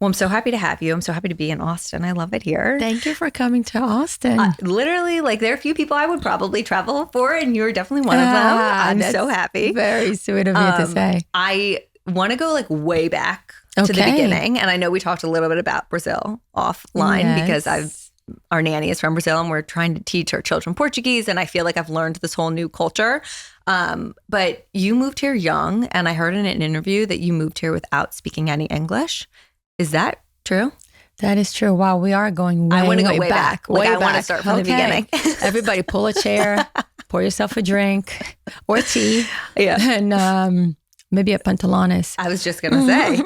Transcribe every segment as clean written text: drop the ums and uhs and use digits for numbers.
Well, I'm so happy to have you. I'm so happy to be in Austin. I love it here. Thank you for coming to Austin. Literally, like there are a few people I would probably travel for, and you're definitely one of them. I'm so happy. Very sweet of you to say. I want to go like way back to the beginning. And I know we talked a little bit about Brazil offline because our nanny is from Brazil and we're trying to teach our children Portuguese. And I feel like I've learned this whole new culture. But you moved here young, and I heard in an interview that you moved here without speaking any English. Is that true? That is true. Wow, we are going way, I want to go way back. Like I want to start from the beginning. Everybody pull a chair, pour yourself a drink or tea, and maybe a pantalones. I was just going to say.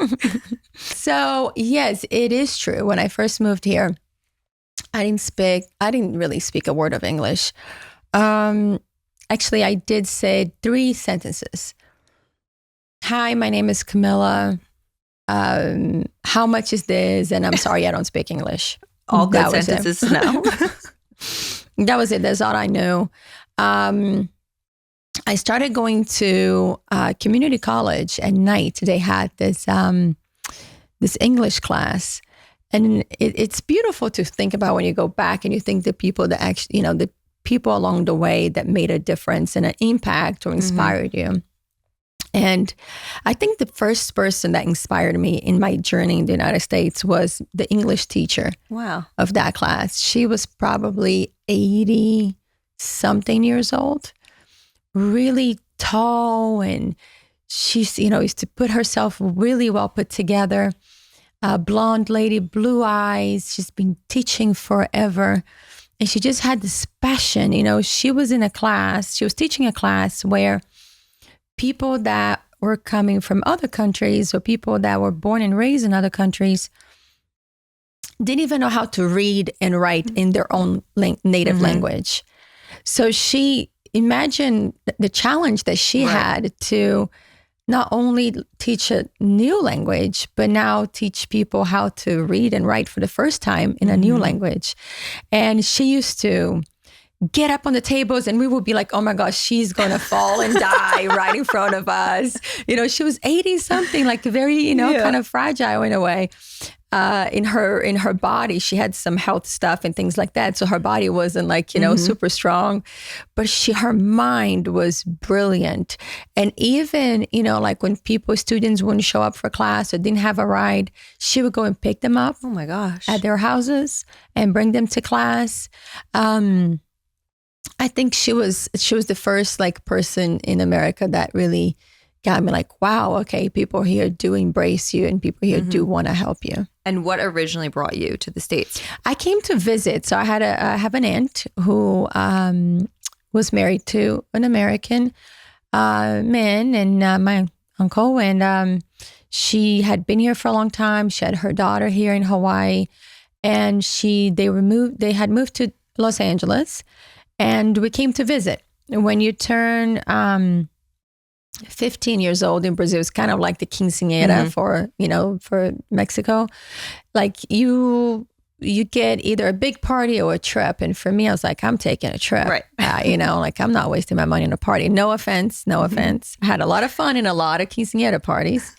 So yes, it is true. When I first moved here, I didn't really speak a word of English. Actually, I did say 3 sentences. Hi, my name is Camila. How much is this? And I'm sorry, I don't speak English. All good sentences to know. That was it. That's all I knew. I started going to community college at night. They had this English class. And it's beautiful to think about when you go back and you think the people that actually, the people along the way that made a difference and an impact or inspired you. And I think the first person that inspired me in my journey in the United States was the English teacher of that class. She was probably 80-something years old, really tall, and she's, used to put herself really well put together. Blonde lady, blue eyes. She's been teaching forever. And she just had this passion. She was teaching a class where people that were coming from other countries or people that were born and raised in other countries didn't even know how to read and write in their own native language. So imagine the challenge that she had to not only teach a new language, but now teach people how to read and write for the first time in a new language. And she used to get up on the tables and we would be like, oh my gosh, she's going to fall and die right in front of us. She was 80-something, like very, kind of fragile in a way. In her body, she had some health stuff and things like that. So her body wasn't like, super strong, but her mind was brilliant. And even, like when students wouldn't show up for class or didn't have a ride, she would go and pick them up. Oh my gosh. At their houses and bring them to class. I think she was the first person in America that really got me like, wow, okay, people here do embrace you and people here do want to help you. And what originally brought you to the States? I came to visit. So I have an aunt who was married to an American man and my uncle. And she had been here for a long time. She had her daughter here in Hawaii. And they had moved to Los Angeles. And we came to visit. When you turn 15 years old in Brazil, it's kind of like the quinceañera for Mexico. Like you get either a big party or a trip. And for me, I was like, I'm taking a trip. Right. Like I'm not wasting my money on a party. No offense. I had a lot of fun in a lot of quinceañera parties.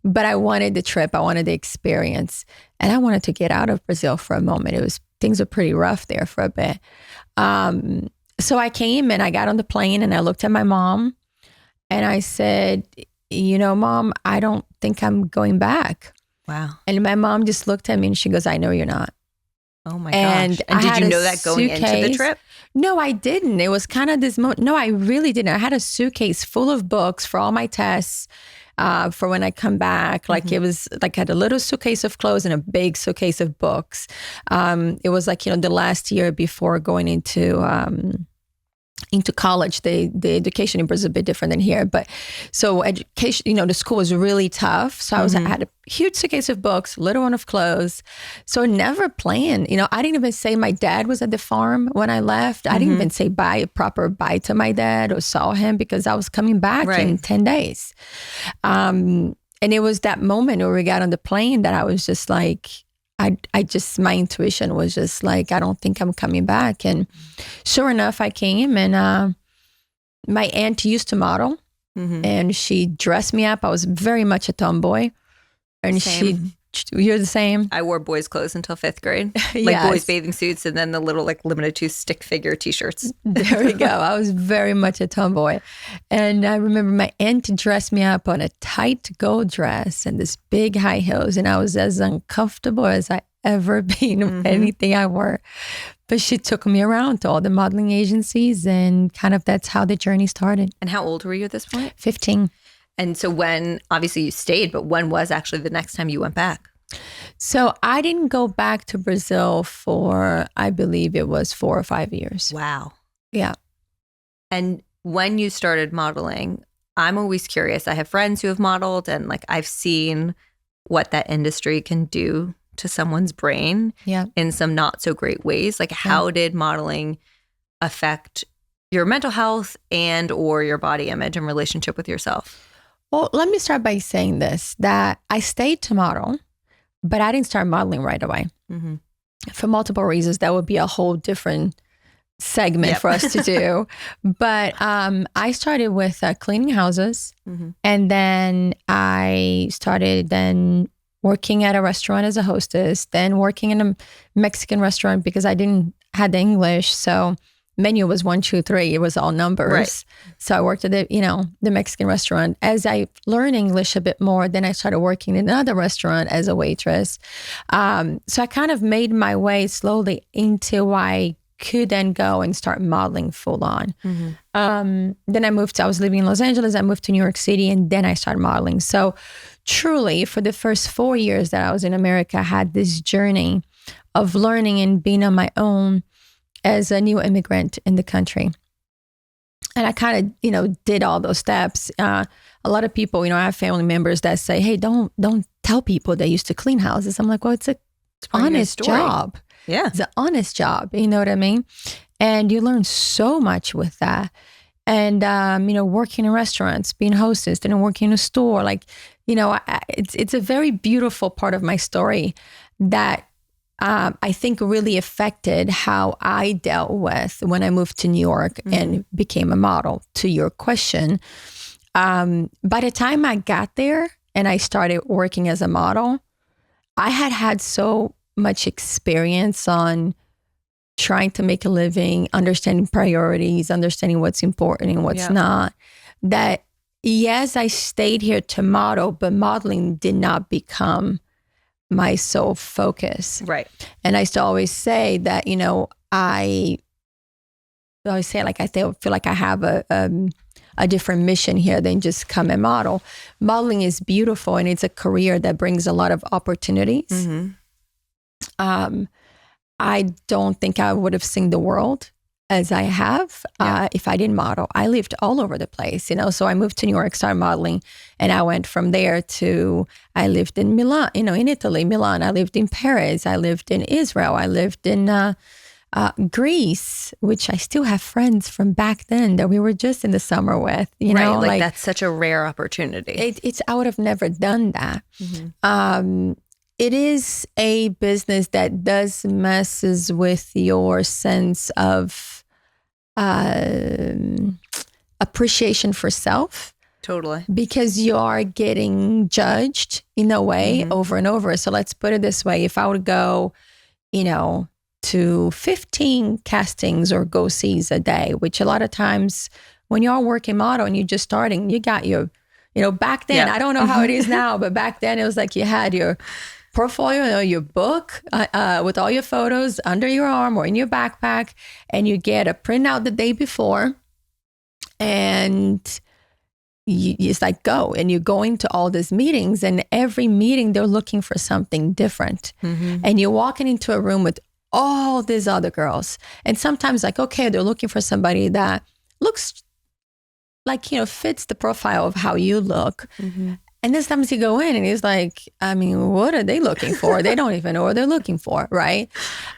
But I wanted the trip. I wanted the experience. And I wanted to get out of Brazil for a moment. Things were pretty rough there for a bit. So I came and I got on the plane and I looked at my mom and I said, Mom, I don't think I'm going back. Wow. And my mom just looked at me and she goes, I know you're not. Oh my gosh. And did you know that going into the trip? No, I didn't. It was kind of this moment. No, I really didn't. I had a suitcase full of books for all my tests. For when I come back, it was like I had a little suitcase of clothes and a big suitcase of books. It was like, the last year before going into college. The education in Brazil is a bit different than here. But so education, the school was really tough. So I had a huge suitcase of books, little one of clothes. So I never planned. I didn't even say my dad was at the farm when I left. I didn't even say proper bye to my dad or saw him because I was coming back in 10 days. And it was that moment where we got on the plane that I was just like, my intuition was just like, I don't think I'm coming back. And sure enough, I came and my aunt used to model and she dressed me up. I was very much a tomboy and Same. You're the same? I wore boys' clothes until 5th grade. Like Yes. boys' bathing suits and then the little like limited to stick figure t-shirts. There we go. I was very much a tomboy. And I remember my aunt dressed me up on a tight gold dress and this big high heels. And I was as uncomfortable as I ever been with anything I wore. But she took me around to all the modeling agencies and kind of that's how the journey started. And how old were you at this point? 15. And so when, obviously you stayed, but when was actually the next time you went back? So I didn't go back to Brazil for, I believe it was 4 or 5 years. Wow. Yeah. And when you started modeling, I'm always curious. I have friends who have modeled and like I've seen what that industry can do to someone's brain in some not so great ways. Like how did modeling affect your mental health and or your body image and relationship with yourself? Well, let me start by saying this, that I stayed to model, but I didn't start modeling right away. For multiple reasons. That would be a whole different segment for us to do. But I started with cleaning houses. And then I started then working at a restaurant as a hostess, then working in a Mexican restaurant because I didn't had the English. So menu was 1, 2, 3. It was all numbers. Right. So I worked at the Mexican restaurant. As I learned English a bit more, then I started working in another restaurant as a waitress. So I kind of made my way slowly into I could then go and start modeling full on. Then I was living in Los Angeles. I moved to New York City and then I started modeling. So truly for the first 4 years that I was in America, I had this journey of learning and being on my own as a new immigrant in the country. And I kind of, did all those steps. A lot of people, I have family members that say, hey, don't tell people they used to clean houses. I'm like, well, it's an honest job. Yeah. It's an honest job. You know what I mean? And you learn so much with that. And, working in restaurants, being hostess, then working in a store, it's a very beautiful part of my story that I think really affected how I dealt with when I moved to New York and became a model. To your question, by the time I got there and I started working as a model, I had so much experience on trying to make a living, understanding priorities, understanding what's important and what's not, that yes, I stayed here to model, but modeling did not become my sole focus. Right. And I used to always say that, I feel like I have a different mission here than just come and model. Modeling is beautiful and it's a career that brings a lot of opportunities. I don't think I would have seen the world as I have if I didn't model. I lived all over the place, so I moved to New York, started modeling, and I went from there to, I lived in Milan, in Italy, Milan. I lived in Paris. I lived in Israel. I lived in Greece, which I still have friends from back then that we were just in the summer with, Right, like that's such a rare opportunity. I would have never done that. It is a business that does messes with your sense of appreciation for self. Totally. Because you are getting judged in a way over and over. So let's put it this way. If I would go, to 15 castings or go-sees a day, which a lot of times when you're working model and you're just starting, you got your, back then, I don't know how it is now, but back then it was like you had your portfolio, your book with all your photos under your arm or in your backpack, and you get a printout the day before, and it's like go, and you're going to all these meetings, and every meeting they're looking for something different, and you're walking into a room with all these other girls, and sometimes okay, they're looking for somebody that looks like fits the profile of how you look. And then sometimes you go in and it's like, what are they looking for? They don't even know what they're looking for, right?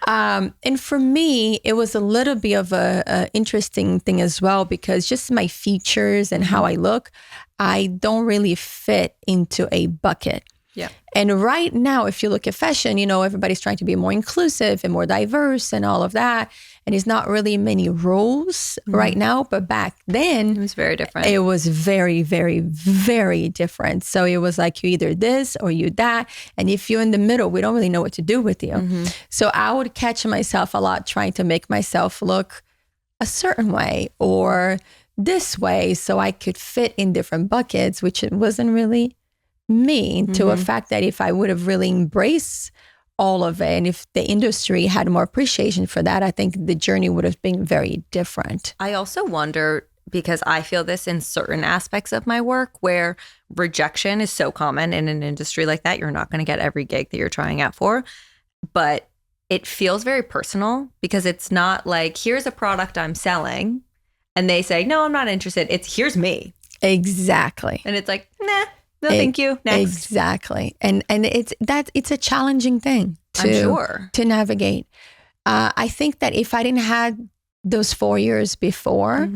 And for me, it was a little bit of a interesting thing as well, because just my features and how I look, I don't really fit into a bucket. Yeah. And right now, if you look at fashion, everybody's trying to be more inclusive and more diverse and all of that. And it's not really many rules right now. But back then, it was very different. It was very, very, very different. So it was like you either this or you that. And if you're in the middle, we don't really know what to do with you. So I would catch myself a lot trying to make myself look a certain way or this way so I could fit in different buckets, which it wasn't really me, to a fact that if I would have really embraced all of it and if the industry had more appreciation for that, I think the journey would have been very different. I also wonder, because I feel this in certain aspects of my work where rejection is so common in an industry like that. You're not going to get every gig that you're trying out for, but it feels very personal because it's not like, here's a product I'm selling and they say, no, I'm not interested. It's here's me. Exactly. And it's like, nah. No, thank you. Next. Exactly. And it's a challenging thing to navigate. I think that if I didn't have those 4 years before,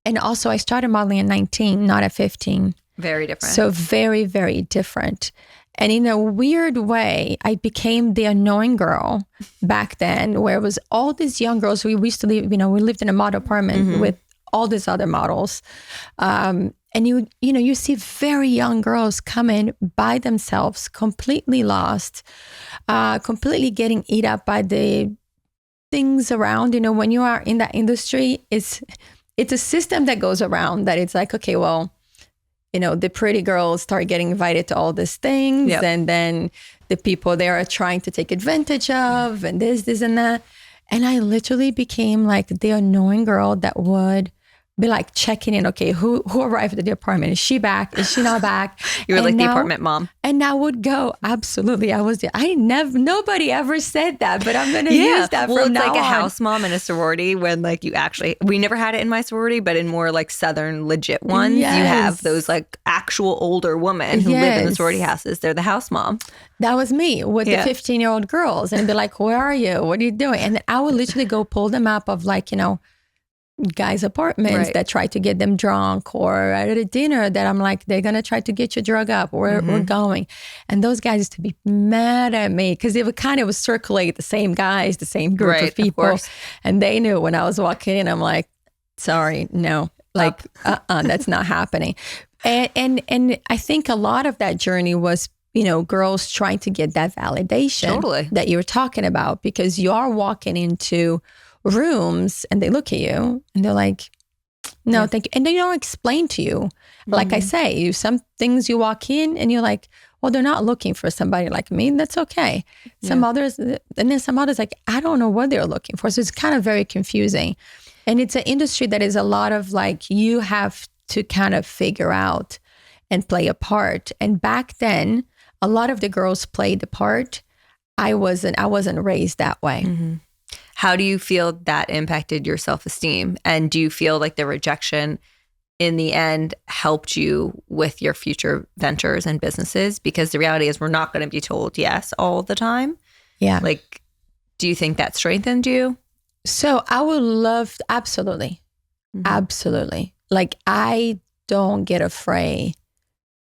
and also I started modeling at 19, not at 15. Very different. So very, very different. And in a weird way, I became the annoying girl back then, where it was all these young girls. We used to live, we lived in a model apartment with all these other models. And you see very young girls come in by themselves, completely lost, completely getting eat up by the things around. When you are in that industry, it's a system that goes around that it's like, okay, well, the pretty girls start getting invited to all these things. Yep. And then the people there are trying to take advantage of and this and that. And I literally became like the annoying girl that would be like checking in, okay, who arrived at the apartment? Is she back? Is she not back? You were like the apartment mom. And I would go, absolutely. Nobody ever said that, but I'm going to use that from now on. Well, it's like a house mom in a sorority when like we never had it in my sorority, but in more like Southern legit ones, you have those like actual older women who live in the sorority houses. They're the house mom. That was me with the 15-year-old girls and be like, where are you? What are you doing? And then I would literally go pull them up of like, guys' apartments that try to get them drunk, or at a dinner that I'm like, they're going to try to get you drug up, or we're going. And those guys used to be mad at me because they would kind of circulate the same guys, the same group of people. And they knew when I was walking in, I'm like, sorry, no, like, that's not happening. And I think a lot of that journey was, girls trying to get that validation that you were talking about, because you are walking into rooms and they look at you and they're like, no, thank you. And they don't explain to you. Like I say, some things you walk in and you're like, well, they're not looking for somebody like me. That's okay. Some others, and then some others like, I don't know what they're looking for. So it's kind of very confusing. And it's an industry that is a lot of like, you have to kind of figure out and play a part. And back then, a lot of the girls played the part. I wasn't raised that way. How do you feel that impacted your self-esteem? And do you feel like the rejection in the end helped you with your future ventures and businesses? Because the reality is we're not going to be told yes all the time. Yeah. Like, do you think that strengthened you? So I would love, absolutely. Absolutely. Like, I don't get afraid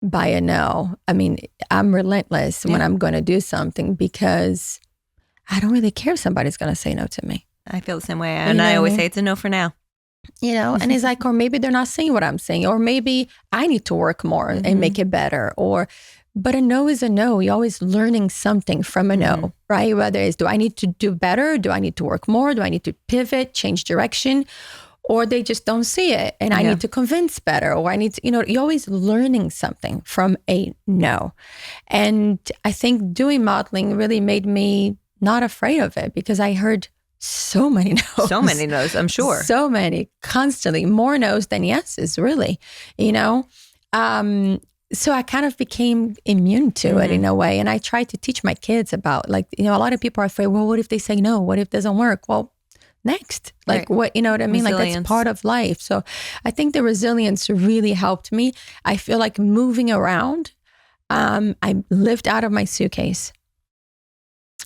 by a no. I mean, I'm relentless when I'm going to do something because I don't really care if somebody's going to say no to me. I feel the same way. And I always say it's a no for now. And it's like, or maybe they're not saying what I'm saying, or maybe I need to work more and make it better. But a no is a no. You're always learning something from a no, right? Whether it's, do I need to do better? Do I need to work more? Do I need to pivot, change direction? Or they just don't see it and I need to convince better, or I need to, you're always learning something from a no. And I think doing modeling really made me not afraid of it, because I heard so many no's. So many no's, I'm sure. So many, constantly. More no's than yeses, really, So I kind of became immune to it in a way. And I tried to teach my kids about, like, a lot of people are afraid, well, what if they say no? What if it doesn't work? Well, next. Like, what, what I mean? Resilience. Like, that's part of life. So I think the resilience really helped me. I feel like moving around, I lived out of my suitcase.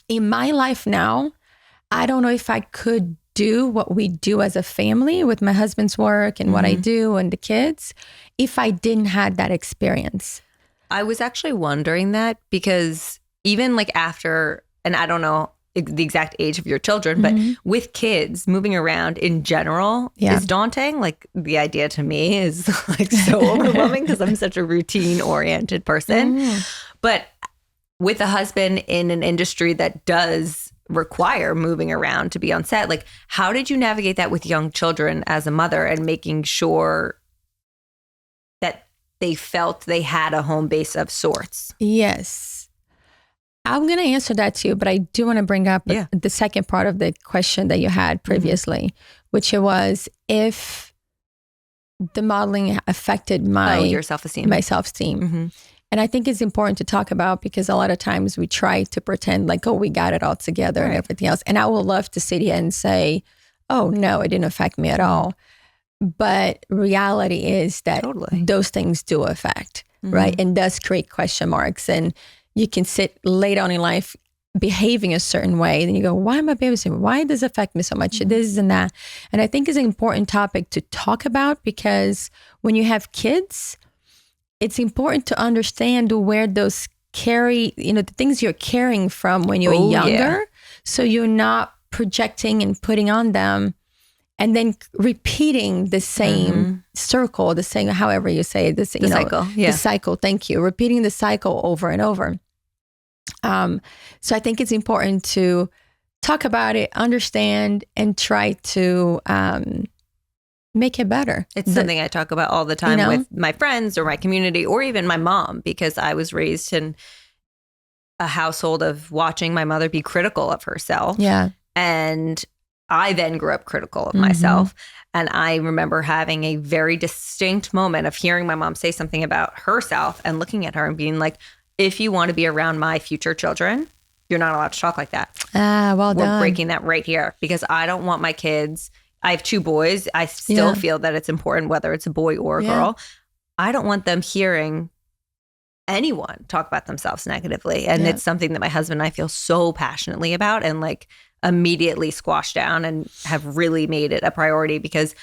In my life now, I don't know if I could do what we do as a family with my husband's work and what I do and the kids if I didn't have that experience. I was actually wondering that because even like after, and I don't know the exact age of your children, but with kids, moving around in general is daunting. Like the idea to me is like so overwhelming because I'm such a routine oriented person. But with a husband in an industry that does require moving around to be on set, like how did you navigate that with young children as a mother and making sure that they felt they had a home base of sorts? Yes. I'm going to answer that too, but I do want to bring up the second part of the question that you had previously, which it was if the modeling affected your self-esteem. My self-esteem. And I think it's important to talk about because a lot of times we try to pretend like, oh, we got it all together and everything else. And I would love to sit here and say, oh, no, it didn't affect me at all. But reality is that those things do affect, right? And does create question marks. And you can sit later on in life behaving a certain way. Then you go, why am I babysitting? Why does it affect me so much? This and that. And I think it's an important topic to talk about because when you have kids, it's important to understand where those the things you're carrying from when you're younger. So you're not projecting and putting on them and then repeating the same circle, the same, however you say it, cycle. The cycle. Thank you. Repeating the cycle over and over. So I think it's important to talk about it, understand, and try to make it better. It's something I talk about all the time with my friends or my community or even my mom, because I was raised in a household of watching my mother be critical of herself. Yeah. And I then grew up critical of myself. And I remember having a very distinct moment of hearing my mom say something about herself and looking at her and being like, if you want to be around my future children, you're not allowed to talk like that. Well done. We're breaking that right here because I don't want my kids. I have 2 boys. I still feel that it's important whether it's a boy or a girl. I don't want them hearing anyone talk about themselves negatively. And it's something that my husband and I feel so passionately about and like immediately squashed down and have really made it a priority because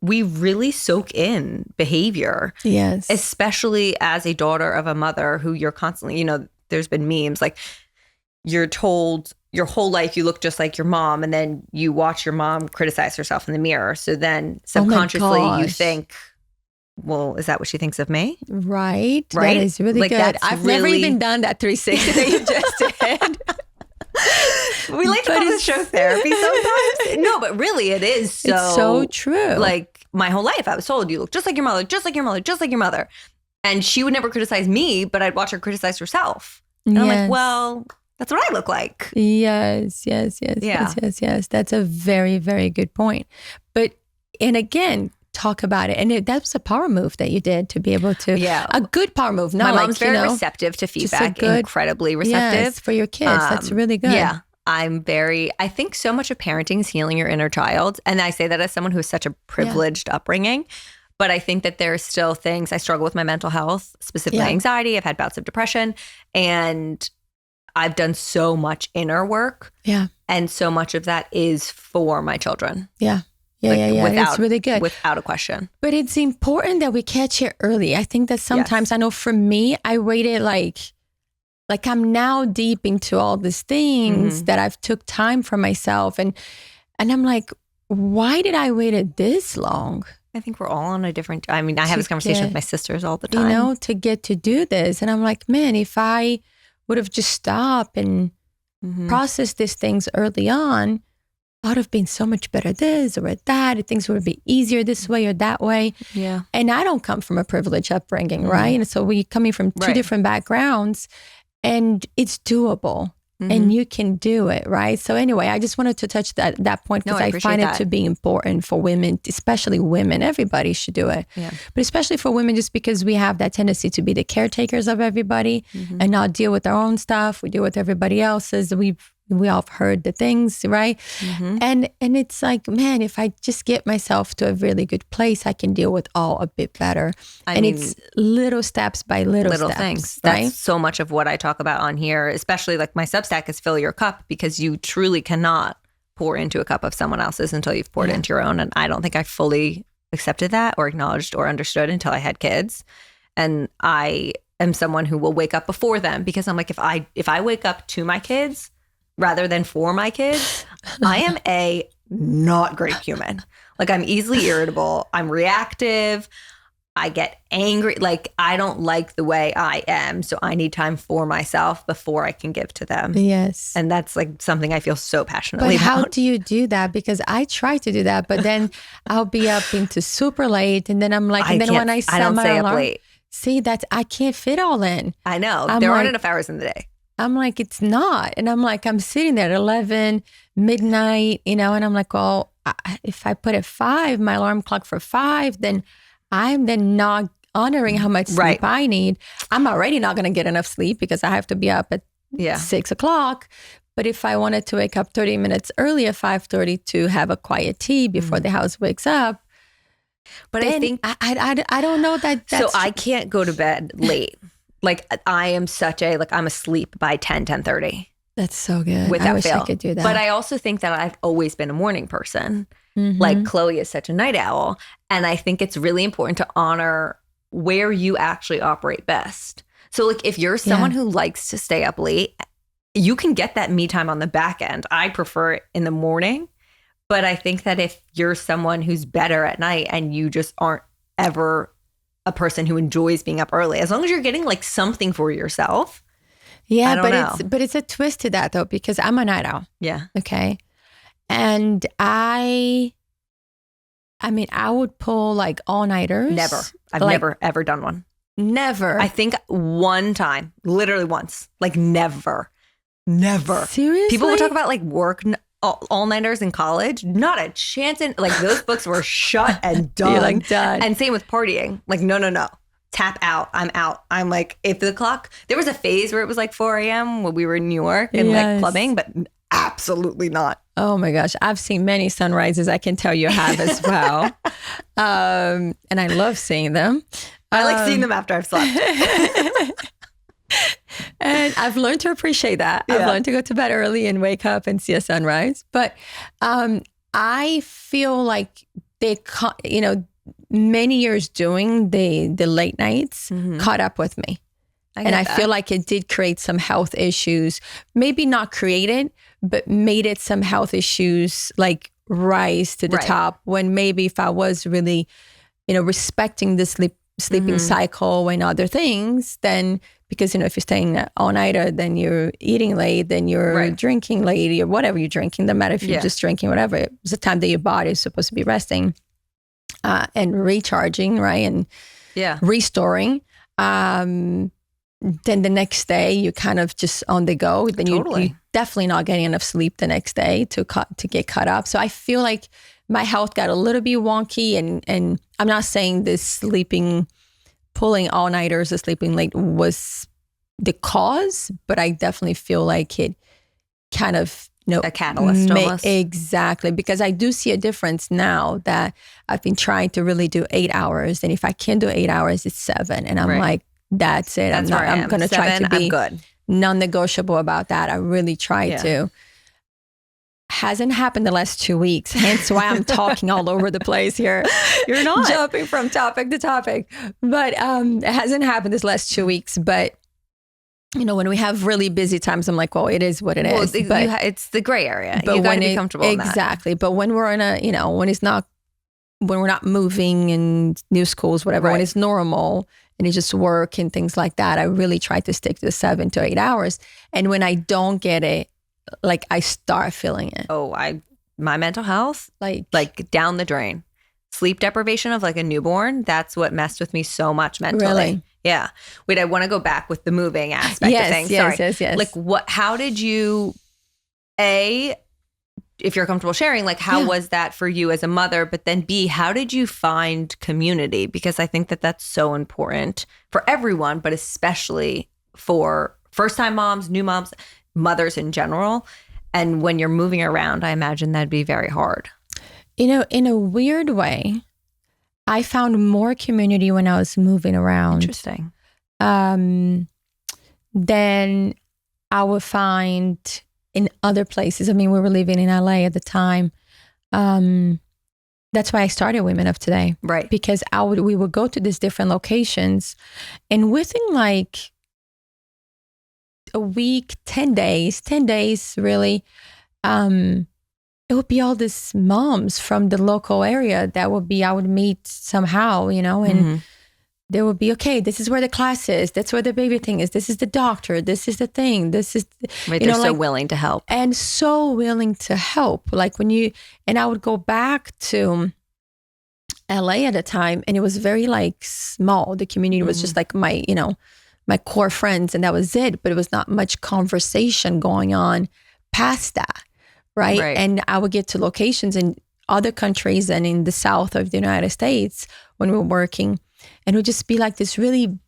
we really soak in behavior. Yes. Especially as a daughter of a mother who you're constantly, there's been memes like you're told your whole life you look just like your mom and then you watch your mom criticize herself in the mirror. So then subconsciously you think, well, is that what she thinks of me? Right. That is really good. I've never even done that 360 that you just did. We like to call this show therapy sometimes. No, but really it is so. It's so true. Like my whole life I was told you look just like your mother, just like your mother, just like your mother. And she would never criticize me, but I'd watch her criticize herself. And I'm like, well, that's what I look like. Yes. That's a very, very good point. And again, talk about it. And that's a power move that you did to be able to, a good power move. Not my mom's very receptive to feedback, incredibly receptive. Yes, for your kids. That's really good. Yeah. I think so much of parenting is healing your inner child. And I say that as someone who has such a privileged upbringing. But I think that there are still things, I struggle with my mental health, specifically anxiety. I've had bouts of depression. And I've done so much inner work. Yeah. And so much of that is for my children. Yeah. It's really good. Without a question. But it's important that we catch it early. I think that sometimes, I know for me, I waited like I'm now deep into all these things that I've took time for myself. And I'm like, why did I wait this long? I think we're all on a different, I have this conversation with my sisters all the time. To get to do this. And I'm like, man, if I would have just stopped and processed these things early on, I would have been so much better this or that. Things would be easier this way or that way. Yeah. And I don't come from a privileged upbringing, right? And so we're coming from 2 different backgrounds and it's doable. And you can do it, right? So anyway, I just wanted to touch that point because I find it to be important for women, especially women. Everybody should do it. Yeah. But especially for women, just because we have that tendency to be the caretakers of everybody and not deal with our own stuff. We deal with everybody else's. We all have heard the things, right? And it's like, man, if I just get myself to a really good place, I can deal with all a bit better. It's little steps by little steps, things. Right? That's so much of what I talk about on here, especially like my Substack is Fill Your Cup, because you truly cannot pour into a cup of someone else's until you've poured into your own. And I don't think I fully accepted that or acknowledged or understood until I had kids. And I am someone who will wake up before them because I'm like, if I wake up to my kids rather than for my kids, I am a not great human. Like I'm easily irritable. I'm reactive. I get angry. Like I don't like the way I am. So I need time for myself before I can give to them. Yes. And that's like something I feel so passionately But about. how do you do that? Because I try to do that, but then I'll be up into super late. And then I'm like, and then when I set my alarm, late. See, I can't fit all in. I know. There aren't enough hours in the day. I'm like, it's not. And I'm like, I'm sitting there at 11, midnight, and I'm like, well, if I put it 5, my alarm clock for 5, then I'm then not honoring how much sleep I need. I'm already not going to get enough sleep because I have to be up at 6 o'clock. But if I wanted to wake up 30 minutes early at 5:30 to have a quiet tea before the house wakes up. But I think I don't know that. So I can't go to bed late. Like I am I'm asleep by 10:30. That's so good. Without I wish fail. I could do that. But I also think that I've always been a morning person. Like Chloe is such a night owl. And I think it's really important to honor where you actually operate best. So like if you're someone who likes to stay up late, you can get that me time on the back end. I prefer it in the morning. But I think that if you're someone who's better at night and you just aren't ever a person who enjoys being up early, as long as you're getting like something for yourself. Yeah, but it's a twist to that though, because I'm a night owl. Yeah. Okay. And I would pull like all-nighters. Never. I've never, ever done one. Never. I think one time, literally once, like never. Seriously? People will talk about like work all-nighters in college. Not a chance in, like those books were shut and done. You're like done. And same with partying. Like, no. Tap out. I'm out. I'm like, if the clock, there was a phase where it was like 4 a.m. when we were in New York and like clubbing, but absolutely not. Oh my gosh. I've seen many sunrises. I can tell you have as well. And I love seeing them. I like seeing them after I've slept. And I've learned to appreciate that. Yeah. I've learned to go to bed early and wake up and see a sunrise. But I feel like many years doing the late nights caught up with me. I feel like it did create some health issues. Maybe not created, but made it some health issues like rise to the top, when maybe if I was really, respecting the sleeping cycle and other things, then because, if you're staying all nighter, then you're eating late, then you're drinking late or whatever you're drinking, no matter if you're just drinking, whatever. It's the time that your body is supposed to be resting and recharging, right? And restoring. Then the next day you're kind of just on the go. Then you're definitely not getting enough sleep the next day to get caught up. So I feel like my health got a little bit wonky, and I'm not saying this pulling all-nighters or sleeping late was the cause, but I definitely feel like it kind of, a catalyst almost. Exactly, because I do see a difference now that I've been trying to really do 8 hours, and if I can do 8 hours, it's 7, and I'm like, that's it. I'm going to try to be non-negotiable about that. I really try to. Hasn't happened the last 2 weeks, hence why I'm talking all over the place here. You're not jumping from topic to topic, but it hasn't happened this last 2 weeks. But when we have really busy times, I'm like, well, it is what it is. But it's the gray area. But you got to be comfortable in that. Exactly. But when we're in when we're not moving in new schools, whatever, when it's normal and it's just work and things like that, I really try to stick to 7 to 8 hours. And when I don't get it, like I start feeling it. Oh, my mental health, like down the drain. Sleep deprivation of like a newborn, that's what messed with me so much mentally. Really? Yeah. Wait, I want to go back with the moving aspect of things. Yes. Like how did you, if you're comfortable sharing, like how was that for you as a mother? But then B, how did you find community? Because I think that that's so important for everyone, but especially for first-time moms, new moms, mothers in general. And when you're moving around, I imagine that'd be very hard. In a weird way, I found more community when I was moving around. Interesting. Than I would find in other places. I mean, we were living in LA at the time. That's why I started Women of Today. Right. Because we would go to these different locations, and within like a week, 10 days really, it would be all these moms from the local area that I would meet somehow, and they would be, okay, this is where the class is. That's where the baby thing is. This is the doctor. This is the thing. This is, right. They're so willing to help. And so willing to help. Like and I would go back to LA at a time, and it was very like small. The community was just like my core friends, and that was it. But it was not much conversation going on past that. Right. And I would get to locations in other countries and in the south of the United States when we were working, and it would just be like this really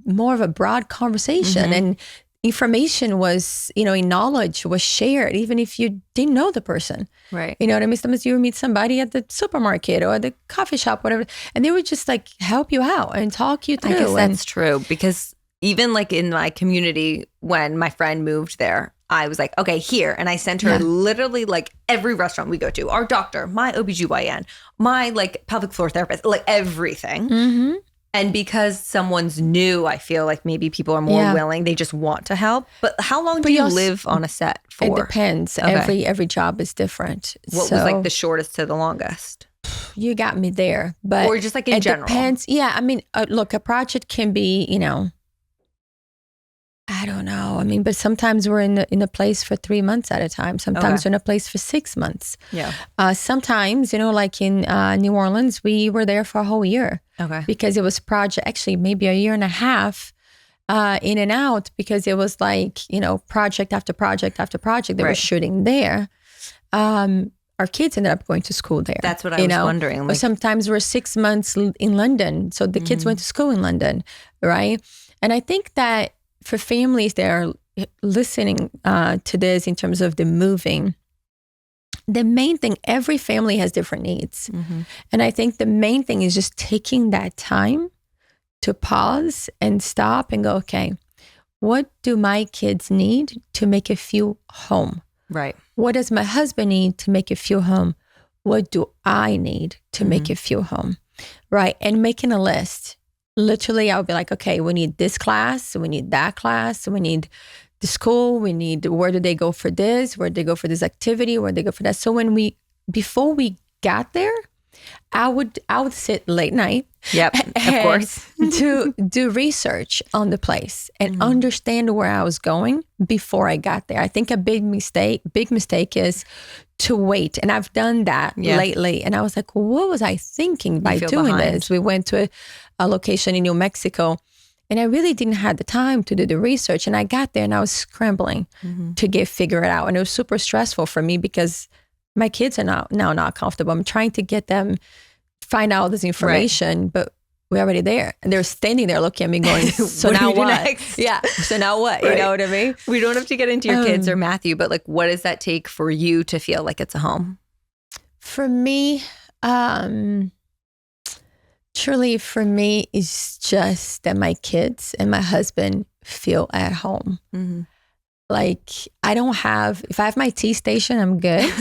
more of a broad conversation, and information was, knowledge was shared, even if you didn't know the person. Right. You know what I mean? Sometimes you would meet somebody at the supermarket or the coffee shop, whatever, and they would just like help you out and talk you through. I guess that's true, because even like in my community, when my friend moved there, I was like, okay, here. And I sent her literally like every restaurant we go to, our doctor, my OBGYN, my like pelvic floor therapist, like everything. And because someone's new, I feel like maybe people are more willing. They just want to help. But how long do you live on a set for? It depends. Okay. Every job is different. What was like the shortest to the longest? You got me there. But or just like in general? It depends. Yeah. I mean, look, a project can be, I don't know. I mean, but sometimes we're in a place for 3 months at a time. Sometimes we're in a place for 6 months. Yeah. Sometimes, like in New Orleans, we were there for a whole year. Okay. Because it was project, actually maybe a year and a half in and out, because it was like, project after project after project they were shooting there. Our kids ended up going to school there. That's what I was wondering. Or sometimes we're 6 months in London. So the kids went to school in London, right? And I think that for families that are listening to this in terms of the moving, the main thing, every family has different needs. And I think the main thing is just taking that time to pause and stop and go, okay, what do my kids need to make it feel home? Right. What does my husband need to make it feel home? What do I need to make it feel home? Right. And making a list. Literally, I would be like, okay, we need this class, we need that class, we need the school, we need, where do they go for this, where do they go for this activity, where do they go for that. So before we got there, I would sit late night. Yep, of course. to do research on the place and understand where I was going before I got there. I think a big mistake is to wait. And I've done that lately. And I was like, well, what was I thinking by doing this? We went to a location in New Mexico, and I really didn't have the time to do the research. And I got there and I was scrambling to figure it out. And it was super stressful for me because my kids are now not comfortable. I'm trying to get them find out this information, but we're already there. And they're standing there looking at me going, so now what? Next? Yeah. So now what? Right. You know what I mean? We don't have to get into your kids or Matthew, but like, what does that take for you to feel like it's a home? For me, truly for me, it's just that my kids and my husband feel at home. Like if I have my tea station, I'm good.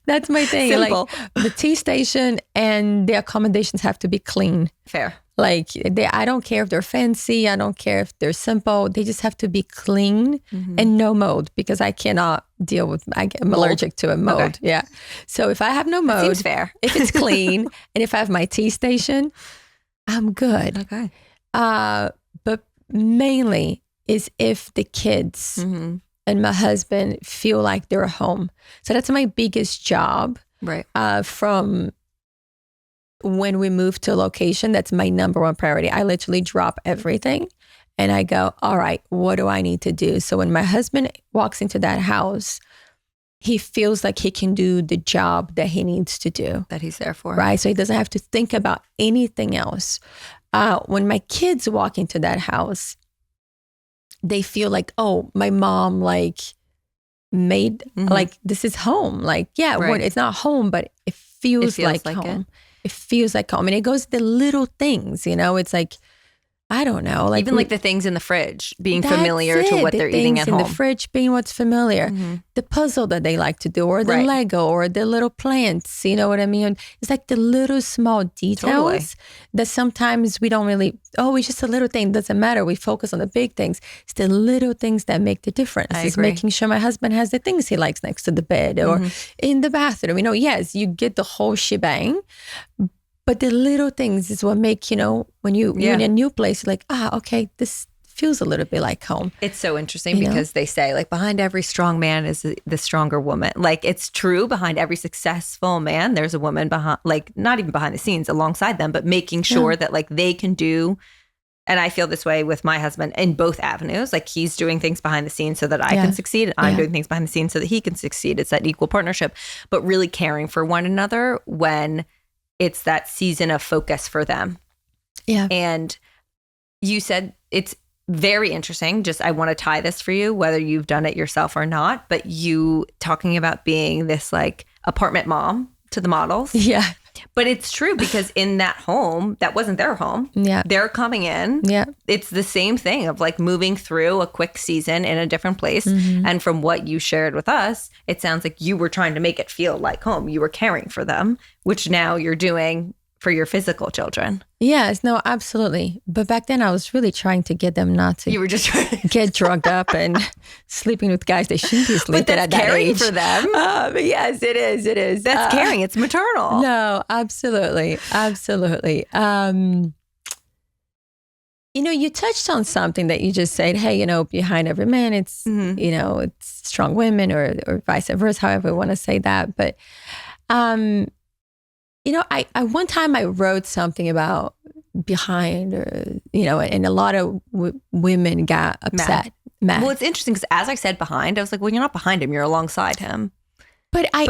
That's my thing. Simple. Like the tea station and the accommodations have to be clean. Fair. Like I don't care if they're fancy. I don't care if they're simple. They just have to be clean and no mold, because I cannot deal with, I'm allergic to a mold. Okay. Yeah. So if I have no mold, seems fair. If it's clean and if I have my tea station, I'm good. Okay. But mainly is if the kids and my husband feel like they're home. So that's my biggest job. Right. From when we move to a location, that's my number one priority. I literally drop everything and I go, all right, what do I need to do? So when my husband walks into that house, he feels like he can do the job that he needs to do. That he's there for. Right. So he doesn't have to think about anything else. When my kids walk into that house, they feel like, oh, my mom like made, like this is home. Like, yeah, it's not home, but it feels like home. It feels like home. And it goes to the little things, it's like I don't know. Like even like the things in the fridge, being familiar to what they're eating at home. The fridge being what's familiar. The puzzle that they like to do, or the Lego, or the little plants. You know what I mean? It's like the little small details that sometimes we don't really, it's just a little thing. Doesn't matter. We focus on the big things. It's the little things that make the difference. It's making sure my husband has the things he likes next to the bed or in the bathroom. You know, yes, you get the whole shebang. But the little things is what make, when you're in a new place, like, okay, this feels a little bit like home. It's so interesting because they say, like, behind every strong man is the stronger woman. Like, it's true. Behind every successful man, there's a woman behind, like, not even behind the scenes, alongside them, but making sure that, like, they can do. And I feel this way with my husband in both avenues. Like, he's doing things behind the scenes so that I can succeed. And I'm doing things behind the scenes so that he can succeed. It's that equal partnership, but really caring for one another when it's that season of focus for them. Yeah. And you said it's very interesting. Just, I want to tie this for you, whether you've done it yourself or not, but you talking about being this like apartment mom to the models. Yeah. But it's true because in that home, that wasn't their home. Yeah. They're coming in. Yeah. It's the same thing of like moving through a quick season in a different place. And from what you shared with us, it sounds like you were trying to make it feel like home. You were caring for them, which now you're doing for your physical children. Yes, no, absolutely. But back then I was really trying to get them not to get drugged up and sleeping with guys they shouldn't be sleeping at that age. But that's caring for them. But yes, it is. It is. That's caring. It's maternal. No, absolutely. Absolutely. You touched on something that you just said, hey, behind every man, it's, it's strong women or vice versa, however you want to say that. But, I one time I wrote something about behind, and a lot of women got upset. Mad. Well, it's interesting because as I said behind, I was like, well, you're not behind him, you're alongside him. But I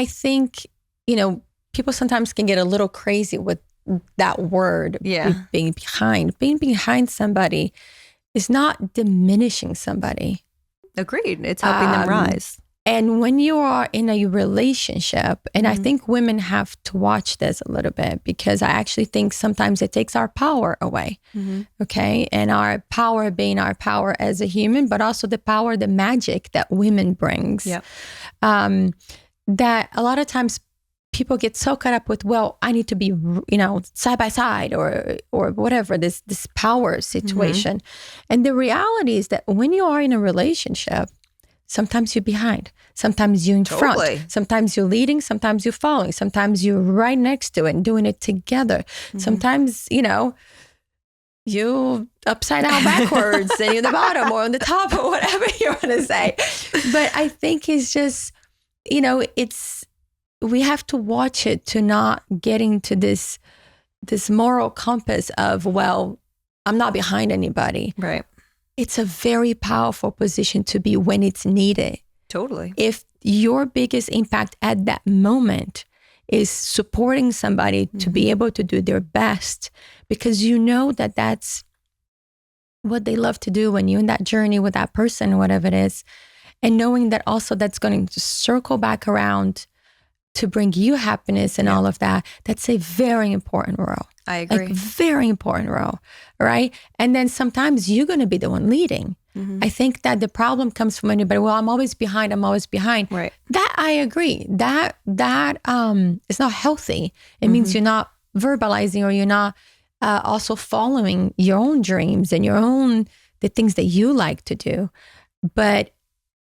think, people sometimes can get a little crazy with that word, being behind. Being behind somebody is not diminishing somebody. Agreed. It's helping them rise. And when you are in a relationship, and I think women have to watch this a little bit because I actually think sometimes it takes our power away, okay? And our power being our power as a human, but also the power, the magic that women brings. Yep. That a lot of times people get so caught up with, well, I need to be, side by side or whatever, this power situation. And the reality is that when you are in a relationship, sometimes you're behind, sometimes you're in front, sometimes you're leading, sometimes you're following, sometimes you're right next to it and doing it together. Sometimes, you upside down backwards and you're the bottom or on the top or whatever you want to say. But I think it's just, we have to watch it to not get into this moral compass of, well, I'm not behind anybody. Right. It's a very powerful position to be when it's needed. Totally. If your biggest impact at that moment is supporting somebody to be able to do their best, because that that's what they love to do when you're in that journey with that person, whatever it is, and knowing that also that's going to circle back around to bring you happiness and all of that, that's a very important role. I agree. Like, very important role, right? And then sometimes you're going to be the one leading. I think that the problem comes from anybody, well, I'm always behind. Right. That I agree. That is not healthy. It means you're not verbalizing, or you're not also following your own dreams and the things that you like to do. But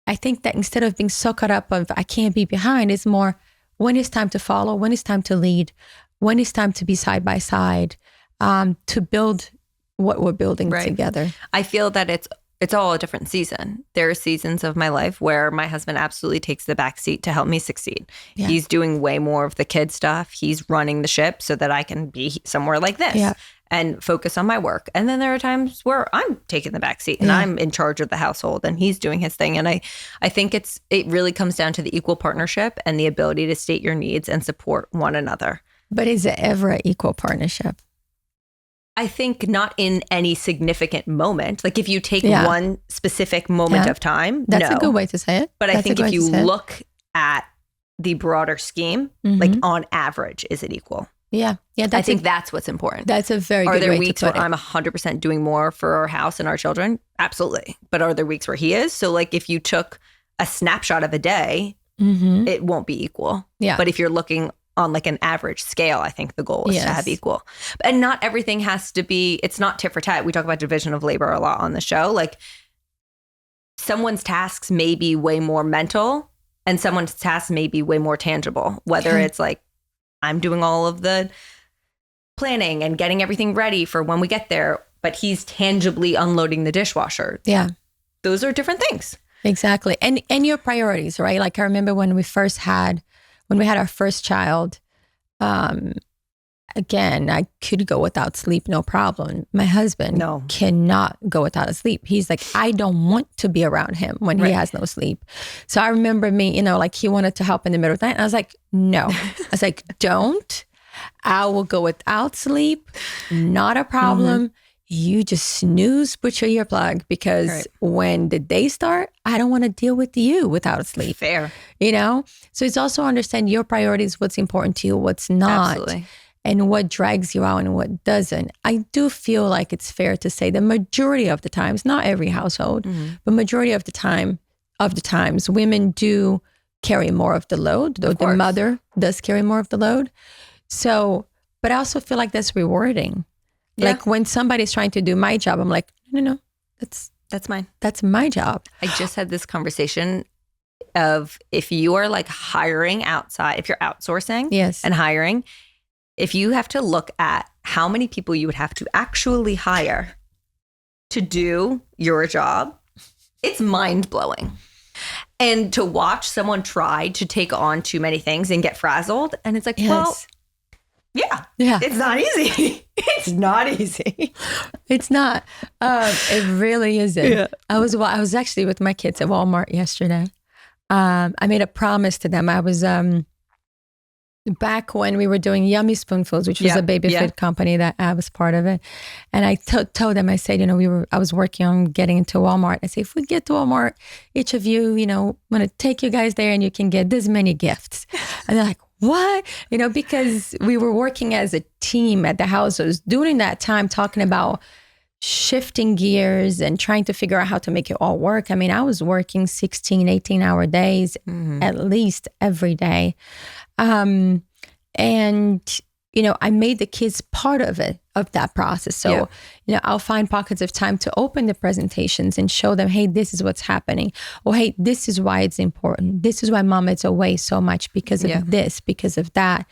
I think that instead of being so caught up of, I can't be behind, it's more, when it's time to follow, when it's time to lead, when it's time to be side by side, to build what we're building together. I feel that it's all a different season. There are seasons of my life where my husband absolutely takes the back seat to help me succeed. Yeah. He's doing way more of the kid stuff. He's running the ship so that I can be somewhere like this and focus on my work. And then there are times where I'm taking the back seat and I'm in charge of the household and he's doing his thing. And I think it really comes down to the equal partnership and the ability to state your needs and support one another. But is it ever an equal partnership? I think not in any significant moment. Like if you take one specific moment of time, that's a good way to say it. But I think if you look at the broader scheme, like on average, is it equal? Yeah. Yeah. I think that's what's important. That's a very good way to put it. Are there weeks where I'm 100% doing more for our house and our children? Absolutely. But are there weeks where he is? So like if you took a snapshot of a day, it won't be equal. Yeah. But if you're looking on like an average scale, I think the goal is to have equal. And not everything has to be, it's not tit for tat. We talk about division of labor a lot on the show. Like someone's tasks may be way more mental and someone's tasks may be way more tangible, whether it's like, I'm doing all of the planning and getting everything ready for when we get there, but he's tangibly unloading the dishwasher. Yeah. Those are different things. Exactly. And your priorities, right? Like I remember when we had our first child, again, I could go without sleep, no problem. My husband cannot go without sleep. He's like, I don't want to be around him when he has no sleep. So I remember me, like he wanted to help in the middle of the night. And I was like, no. I was like, don't. I will go without sleep. Not a problem. You just snooze, put your earplug, because when the day start, I don't want to deal with you without sleep. Fair. So it's also understand your priorities, what's important to you, what's not. Absolutely. And what drags you out and what doesn't. I do feel like it's fair to say the majority of the times, not every household, but majority of the times, women do carry more of the load. The mother does carry more of the load. So, but I also feel like that's rewarding. Yeah. Like when somebody's trying to do my job, I'm like, no, that's mine. That's my job. I just had this conversation of if you are like hiring outside, if you're outsourcing and hiring, if you have to look at how many people you would have to actually hire to do your job, it's mind-blowing. And to watch someone try to take on too many things and get frazzled, and it's like, well, yeah, it's not easy. It's not easy. It's not. It really isn't. Yeah. I was actually with my kids at Walmart yesterday. I made a promise to them. I was back when we were doing Yummy Spoonfuls, which was a baby food company that I was part of it. And I told them, I said, I was working on getting into Walmart. I said, if we get to Walmart, each of you, I'm going to take you guys there and you can get this many gifts. And they're like, what? Because we were working as a team at the house. I was during that time talking about shifting gears and trying to figure out how to make it all work. I mean, I was working 16, 18-hour days at least every day. And, I made the kids part of that process. So, I'll find pockets of time to open the presentations and show them, hey, this is what's happening. Or, hey, this is why it's important. This is why mama is away so much because of this, because of that.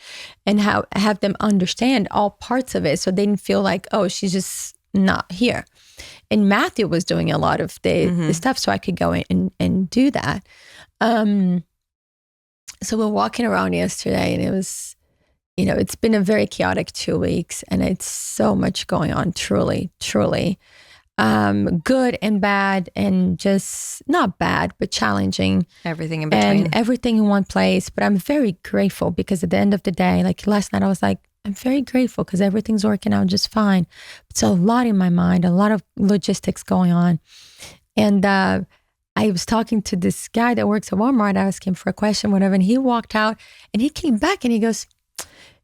And have them understand all parts of it so they didn't feel like, oh, she's just not here. And Matthew was doing a lot of the stuff, so I could go in and do that. So we're walking around yesterday and it was, it's been a very chaotic 2 weeks and it's so much going on, truly, truly. Good and bad and just not bad, but challenging. Everything in between. And everything in one place. But I'm very grateful because at the end of the day, like last night, I was like, I'm very grateful because everything's working out just fine. It's a lot in my mind, a lot of logistics going on. And I was talking to this guy that works at Walmart. I asked him for a question, whatever, and he walked out and he came back and he goes,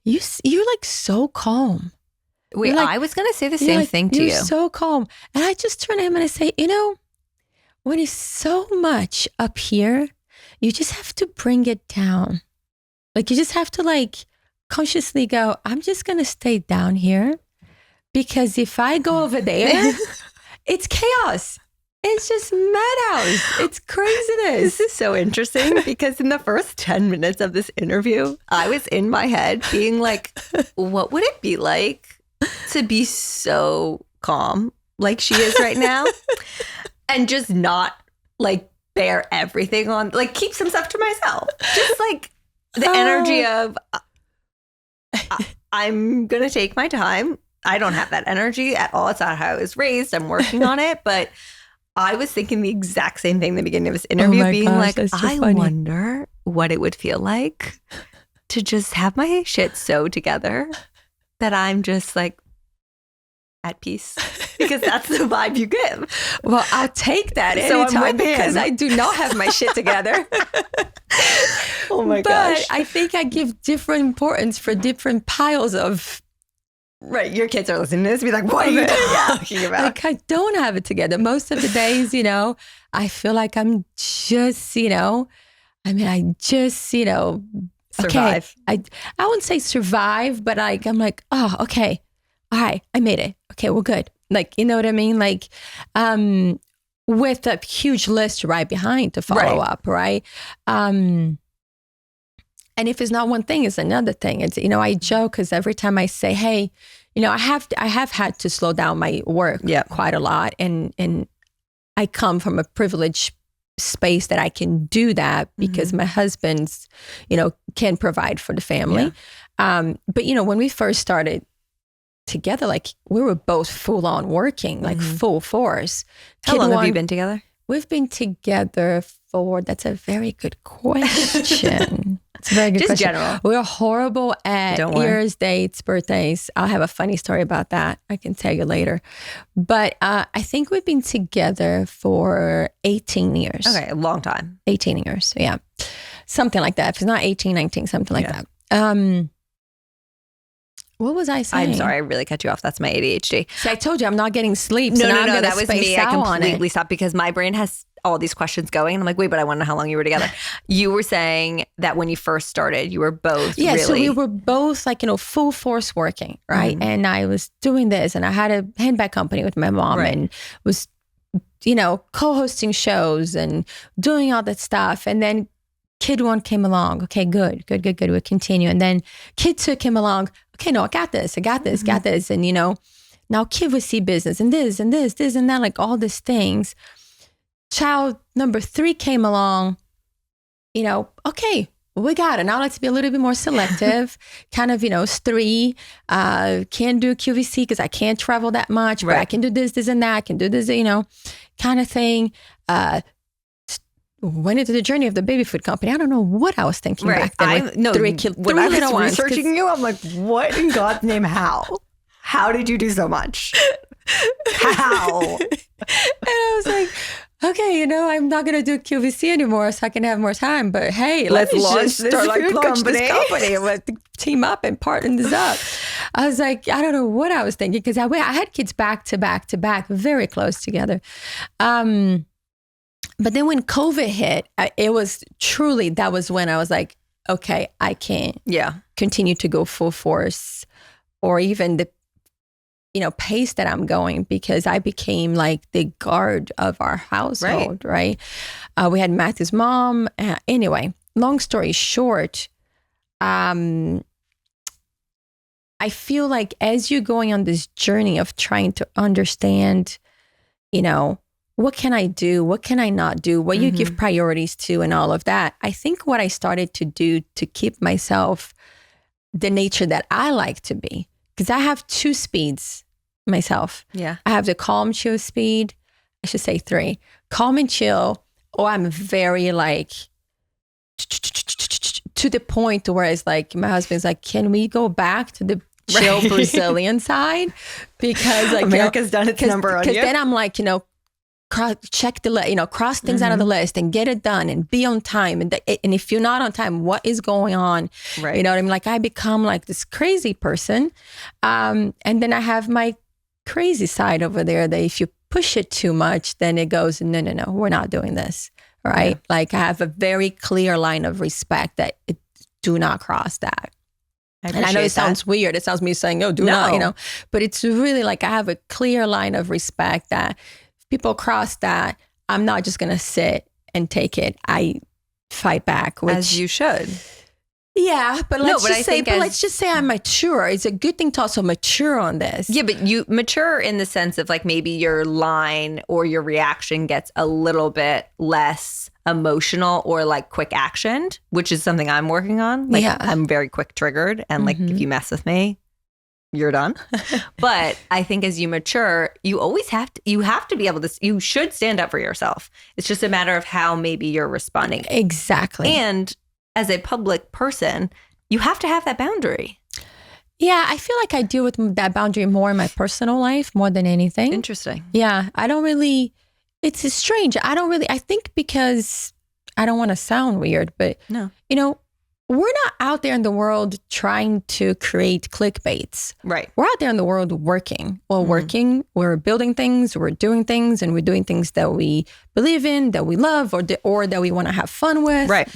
you're like so calm. Wait, I was going to say the same thing to you. You're so calm. And I just turn to him and I say, when it's so much up here, you just have to bring it down. Like you just have to consciously go, I'm just going to stay down here because if I go over there, it's chaos. It's just madhouse. It's craziness. This is so interesting because in the first 10 minutes of this interview, I was in my head being like, what would it be like to be so calm like she is right now and just not bear everything on, keep some stuff to myself. Just the energy of I'm going to take my time. I don't have that energy at all. It's not how I was raised. I'm working on it, but I was thinking the exact same thing in the beginning of this interview, being like, I wonder what it would feel like to just have my shit so together that I'm just at peace? Because that's the vibe you give. Well, I'll take that So I'm anytime with him. because I do not have my shit together. Oh my gosh. But I think I give different importance for different piles of. Right. Your kids are listening to this. Be like, what are you talking about? Like, I don't have it together. Most of the days, I feel like I'm just, I just, Survive. Okay, I wouldn't say survive, but I'm like, oh, okay. All right. I made it. Okay. We're good. Like, you know what I mean? Like, with a huge list right behind to follow up. Right. And if it's not one thing, it's another thing. It's, I joke because every time I say, hey, I have had to slow down my work quite a lot. And I come from a privileged space that I can do that because my husband's, can provide for the family. Yeah. But, when we first started together, like we were both full on working, like full force. How long have you been together? We've been together that's a very good question. It's a very good question. General. We're horrible at years, dates, birthdays. I'll have a funny story about that. I can tell you later. But I think we've been together for 18 years. Okay, a long time. 18 years, yeah. Something like that. If it's not 18, 19, something like that. What was I saying? I'm sorry, I really cut you off. That's my ADHD. See, I told you I'm not getting sleep. No, so no, that was me. I completely stopped because my brain has all these questions going. And I'm like, wait, but I want to know how long you were together. You were saying that when you first started, you were both so we were both like, full force working, right? And I was doing this and I had a handbag company with my mom and was, co-hosting shows and doing all that stuff. And then kid one came along. Okay, good. We'll continue. And then kid two came along. Okay, no, I got this. And, now kid would see business and this and that, like all these things. Child number 3 came along, okay, we got it. Now let's be a little bit more selective, kind of, 3, can't do QVC because I can't travel that much, but I can do this and that. I can do this, kind of thing. Went into the journey of the baby food company. I don't know what I was thinking back then. When I was researching you, I'm like, what in God's name, how? How did you do so much? How? And I was like, okay, I'm not going to do QVC anymore so I can have more time. But hey, let's launch this company. Let's team up and partner this up. I was like, I don't know what I was thinking because I had kids back to back to back, very close together. But then when COVID hit, it was truly, that was when I was like, okay, I can't continue to go full force or even the pace that I'm going because I became like the guard of our household, right? We had Matthew's mom. Anyway, long story short, I feel like as you're going on this journey of trying to understand, what can I do? What can I not do? What you give priorities to and all of that. I think what I started to do to keep myself the nature that I like to be, because I have 2 speeds myself. Yeah. I have the calm, chill speed. I should say 3. Calm and chill. Or I'm very like to the point where it's like, my husband's like, can we go back to the chill Brazilian side? Because like America's done its number on you. Because then I'm like, check the list, cross things out of the list and get it done and be on time. And if you're not on time, what is going on? Right. You know what I mean? Like I become like this crazy person. And then I have my crazy side over there that if you push it too much, then it goes, no, we're not doing this. Right. Yeah. Like I have a very clear line of respect that do not cross that. And I know it sounds weird. It sounds me saying, no, do not, but it's really like I have a clear line of respect that people cross that, I'm not just going to sit and take it. I fight back. As you should. Yeah, but let's just say I'm mature. It's a good thing to also mature on this. Yeah, but you mature in the sense of like maybe your line or your reaction gets a little bit less emotional or like quick actioned, which is something I'm working on. Like I'm very quick triggered and like if you mess with me, you're done. But I think as you mature, you have to be able to, you should stand up for yourself. It's just a matter of how maybe you're responding. Exactly. And as a public person, you have to have that boundary. Yeah, I feel like I deal with that boundary more in my personal life more than anything. Interesting. Yeah, I don't really, it's strange. I think because I don't want to sound weird, but, No. We're not out there in the world trying to create clickbaits. Right. We're out there in the world working. We're building things, we're doing things, and we're doing things that we believe in, that we love, or that we want to have fun with. Right.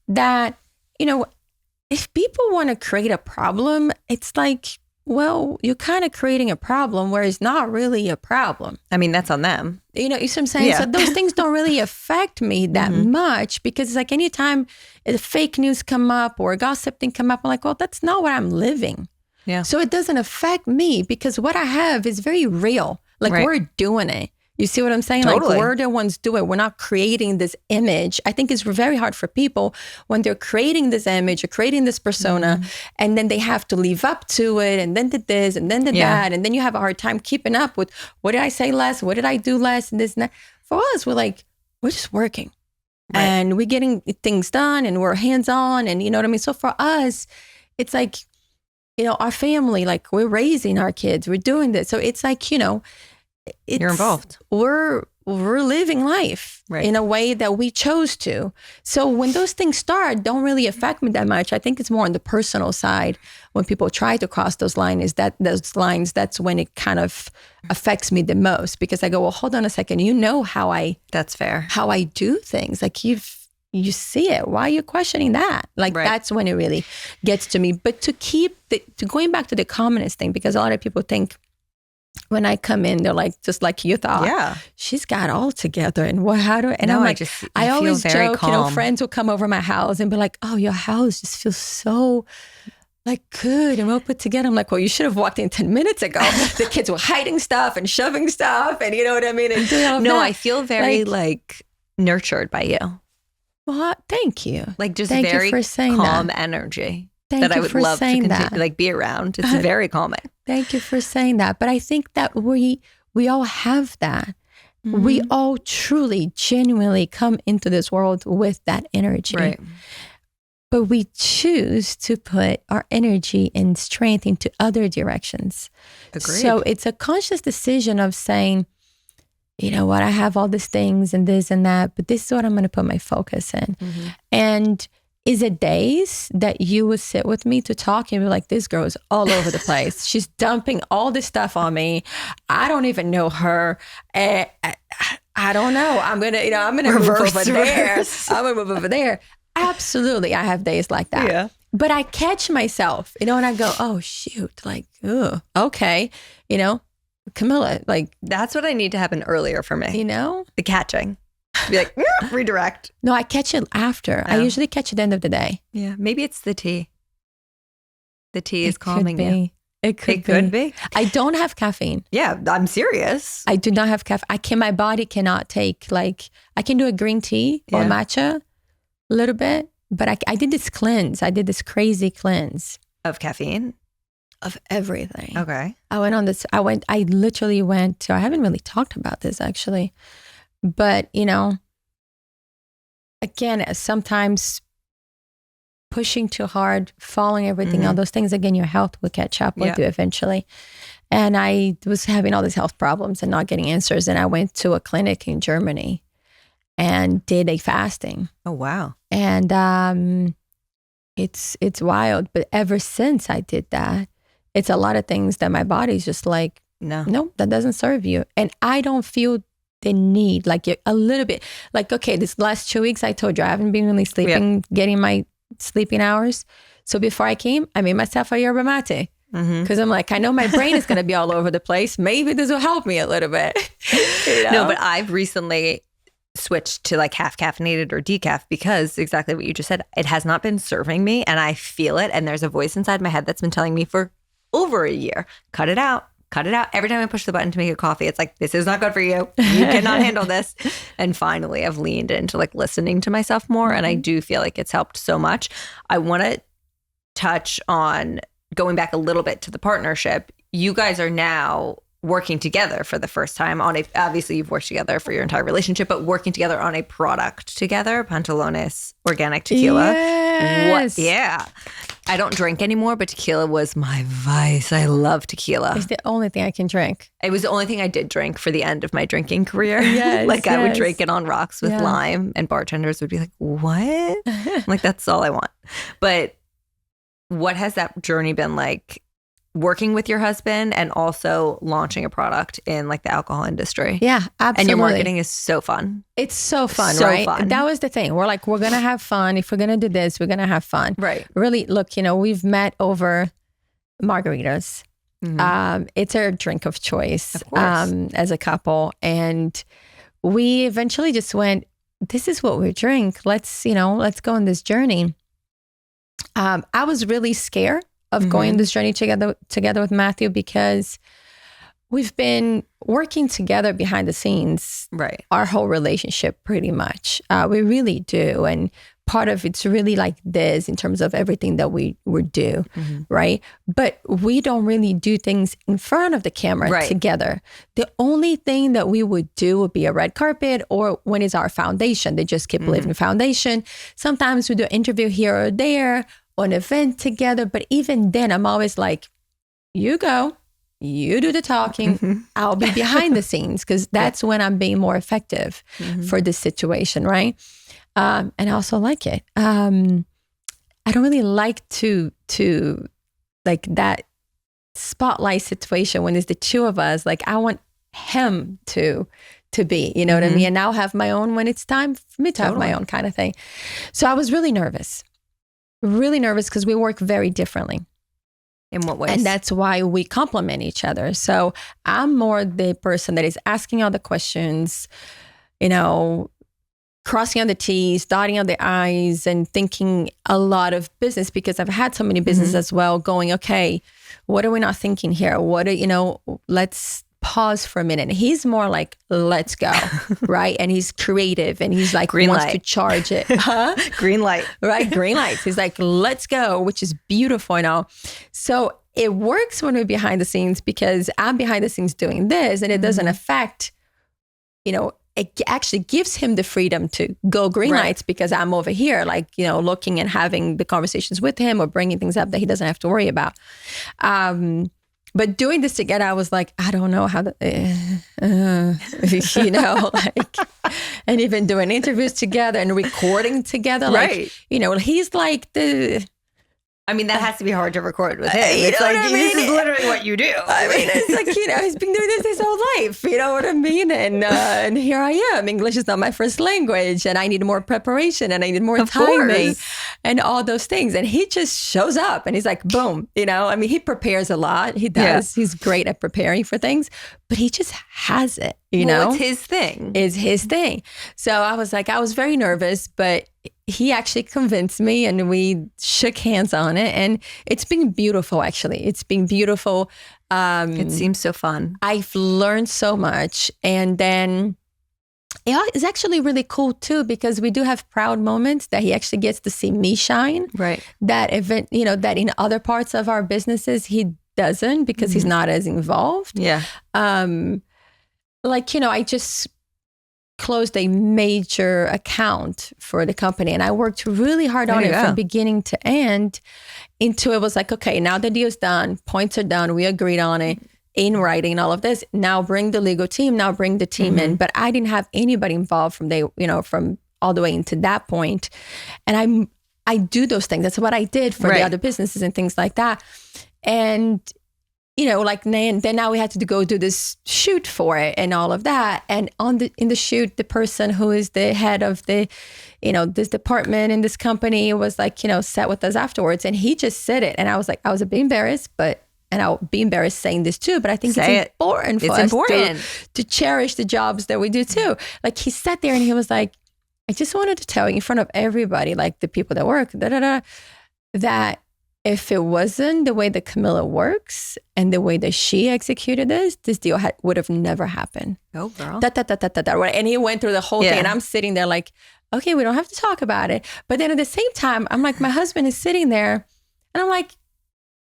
That, if people want to create a problem, it's like, well, you're kind of creating a problem where it's not really a problem. I mean, that's on them. You know what I'm saying? Yeah. So those things don't really affect me that much, because it's like anytime the fake news come up or gossip thing come up, I'm like, well, that's not what I'm living. Yeah. So it doesn't affect me because what I have is very real. Like Right. we're doing it. You see what I'm saying? Totally. Like we're the ones do it. We're not creating this image. I think it's very hard for people when they're creating this image or creating this persona, and then they have to live up to it, and then did this, and then did that, and then you have a hard time keeping up with what did I say less, what did I do less, and this and that. For us, we're just working, and we're getting things done, and we're hands on, and you know what I mean. So for us, it's like, our family, like we're raising our kids, we're doing this, so it's like You're involved. We're living life in a way that we chose to. So when those things don't really affect me that much. I think it's more on the personal side. When people try to cross those lines, that's when it kind of affects me the most, because I go, well, hold on a second. That's fair. How I do things. Like you see it. Why are you questioning that? Like that's when it really gets to me. But to going back to the calmness thing, because a lot of people think, when I come in, they're like, just like you thought, she's got all together. And I'm like, I always joke, friends will come over my house and be like, oh, your house just feels so like good and well put together. I'm like, well, you should have walked in 10 minutes ago. The kids were hiding stuff and shoving stuff, and you know what I mean? And doing all No, that. I feel very nurtured by you. Well, thank you. Like just thank very you for saying calm that. energy. Thank that you I would for love to saying continue, that. be around. It's very calming. Thank you for saying that. But I think that we all have that. Mm-hmm. We all truly, genuinely come into this world with that energy. Right. But we choose to put our energy and strength into other directions. Agreed. So it's a conscious decision of saying, you know what, I have all these things and this and that, but this is what I'm going to put my focus in. Mm-hmm. And is it days that you would sit with me to talk and be like, this girl is all over the place. She's dumping all this stuff on me. I don't even know her. I don't know. I'm going to move over there. I'm going to move over there. Absolutely. I have days like that. Yeah. But I catch myself, and I go, oh, shoot. Like, oh, okay. Camila, like. That's what I need to happen earlier for me. The catching. Be like, redirect. No, I catch it after. I usually catch it at the end of the day. Yeah. Maybe it's the tea. The tea is calming you. It could be. I don't have caffeine. Yeah, I'm serious. I do not have caffeine. My body cannot take, I can do a green tea or matcha a little bit, but I did this cleanse. I did this crazy cleanse. Of caffeine? Of everything. Okay. I literally went to, I haven't really talked about this actually, but again, sometimes pushing too hard, following everything, all those things, again, your health will catch up with you eventually. And I was having all these health problems and not getting answers. And I went to a clinic in Germany and did a fasting. Oh, wow. And it's wild. But ever since I did that, it's a lot of things that my body's just like, no, that doesn't serve you. And I don't feel the need, like a little bit, like, okay, this last 2 weeks, I told you I haven't been really sleeping, getting my sleeping hours. So before I came, I made myself a yerba mate. Because I'm like, I know my brain is going to be all over the place. Maybe this will help me a little bit. No, but I've recently switched to like half caffeinated or decaf because exactly what you just said, it has not been serving me and I feel it. And there's a voice inside my head that's been telling me for over a year, cut it out. Cut it out. Every time I push the button to make a coffee, it's like, this is not good for you. You cannot handle this. And finally, I've leaned into like listening to myself more. And I do feel like it's helped so much. I want to touch on going back a little bit to the partnership. You guys are now working together for the first time on obviously you've worked together for your entire relationship, but working together on a product together, Pantalones Organic Tequila. Yes. I don't drink anymore, but tequila was my vice. I love tequila. It's the only thing I can drink. It was the only thing I did drink for the end of my drinking career. Yes, like I would drink it on rocks with Yeah. lime, and bartenders would be like, what? I'm like, that's all I want. But what has that journey been like, working with your husband and also launching a product in like the alcohol industry? Yeah, absolutely. And your marketing is so fun. It's so fun, So right? fun. That was the thing. We're like, we're going to have fun. If we're going to do this, we're going to have fun. Right. Really, look, we've met over margaritas. Mhm. It's our drink of choice Of course. as a couple. And we eventually just went, this is what we drink. Let's go on this journey. I was really scared of going on this journey together with Matthew because we've been working together behind the scenes, Right. our whole relationship pretty much. We really do. And part of it's really like this in terms of everything that we would do, right? But we don't really do things in front of the camera Right. together. The only thing that we would do would be a red carpet or when it's our foundation, the Just Keep Living Foundation. Sometimes we do an interview here or there, or an event together. But even then, I'm always like, you go, you do the talking, I'll be behind the scenes because that's when I'm being more effective for this situation, right? And I also like it. I don't really like to like that spotlight situation when it's the two of us. Like I want him to be, you know what I mean? And I'll have my own when it's time for me to have my own kind of thing. So I was really nervous because we work very differently. In what ways? And that's why we complement each other. So I'm more the person that is asking all the questions, crossing on the T's, dotting on the I's, and thinking a lot of business because I've had so many businesses as well going, okay, what are we not thinking here? Let's pause for a minute. And he's more like, let's go, right? And he's creative and he's like, Green wants light. to charge it. Green light. Right? Green lights. He's like, let's go, which is beautiful and all. So it works when we're behind the scenes because I'm behind the scenes doing this and it doesn't affect, it actually gives him the freedom to go green lights because I'm over here, like, looking and having the conversations with him or bringing things up that he doesn't have to worry about. But doing this together, I was like, I don't know how to, and even doing interviews together and recording together. Right. Like, he's like that has to be hard to record with him. You It's know like, what I this mean? is literally what you do. It's like, he's been doing this his whole life. You know what I mean? And here I am. English is not my first language and I need more preparation and I need more timing course. and all those things. And he just shows up and he's like, boom, he prepares a lot. He does. Yeah. He's great at preparing for things, but he just has it, It's his thing. It's his thing. So I was very nervous, but he actually convinced me and we shook hands on it. And it's been beautiful, actually. It's been beautiful. It seems so fun. I've learned so much. And then it's actually really cool too, because we do have proud moments that he actually gets to see me shine. Right. That event, that in other parts of our businesses, he doesn't because he's not as involved. Yeah. I just closed a major account for the company and I worked really hard on it from beginning to end into it was like, okay, now the deal's done, points are done, we agreed on it in writing, all of this. Now bring the legal team, now bring the team in. But I didn't have anybody involved from all the way into that point. And I do those things. That's what I did for the other businesses and things like that. And then now we had to go do this shoot for it and all of that. And in the shoot, the person who is the head of the, this department in this company was like, sat with us afterwards. And he just said it. And I was like, I was a bit embarrassed, and I'll be embarrassed saying this too, but I think it's important for us to cherish the jobs that we do too. Like he sat there and he was like, I just wanted to tell you in front of everybody, like the people that work, that if it wasn't the way that Camila works and the way that she executed this deal would have never happened. Oh, girl. And he went through the whole thing and I'm sitting there like, okay, we don't have to talk about it. But then at the same time, I'm like, my husband is sitting there and I'm like,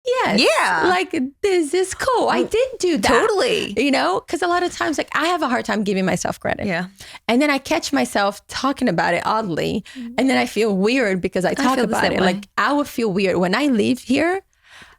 Yes. Yeah. Like, this is cool. I did do that. Totally. You know, because a lot of times, like, I have a hard time giving myself credit. Yeah. And then I catch myself talking about it oddly. And then I feel weird because I talk about it. Way. Like, I would feel weird when I leave here.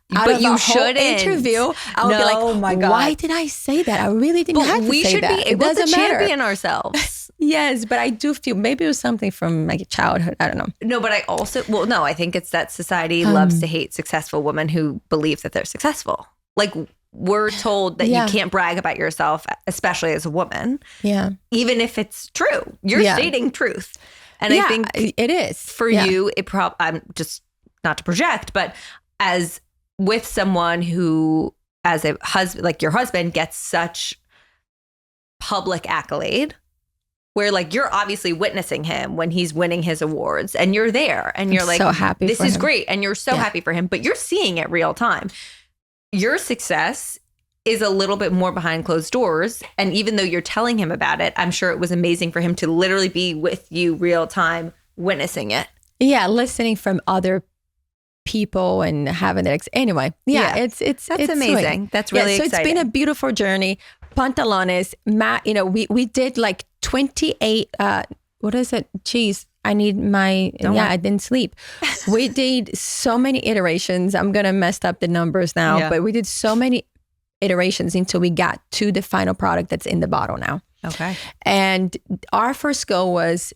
But you shouldn't. Interview, I would be like, oh my God, why did I say that? I really didn't have to say that. We should be able to champion ourselves. Yes, but I do feel maybe it was something from my childhood. I don't know. No, but I also, I think it's that society loves to hate successful women who believe that they're successful. Like, we're told that you can't brag about yourself, especially as a woman. Yeah. Even if it's true. You're stating truth. And I think it is. For you, I'm just not to project, but as with someone who, as a husband, like your husband, gets such public accolade, where like you're obviously witnessing him when he's winning his awards and you're there and you're like, so happy this for is him. Great. And you're so happy for him, but you're seeing it real time. Your success is a little bit more behind closed doors. And even though you're telling him about it, I'm sure it was amazing for him to literally be with you real time, witnessing it. Yeah. Listening from other people and having it. Anyway. Yeah. It's amazing. Sweet. That's really so exciting. It's been a beautiful journey. Pantalones, Matt, you know, we did like 28, what is it? Geez, I need my, I didn't sleep. We did so many iterations. I'm going to mess up the numbers now, but we did so many iterations until we got to the final product that's in the bottle now. Okay. And our first goal was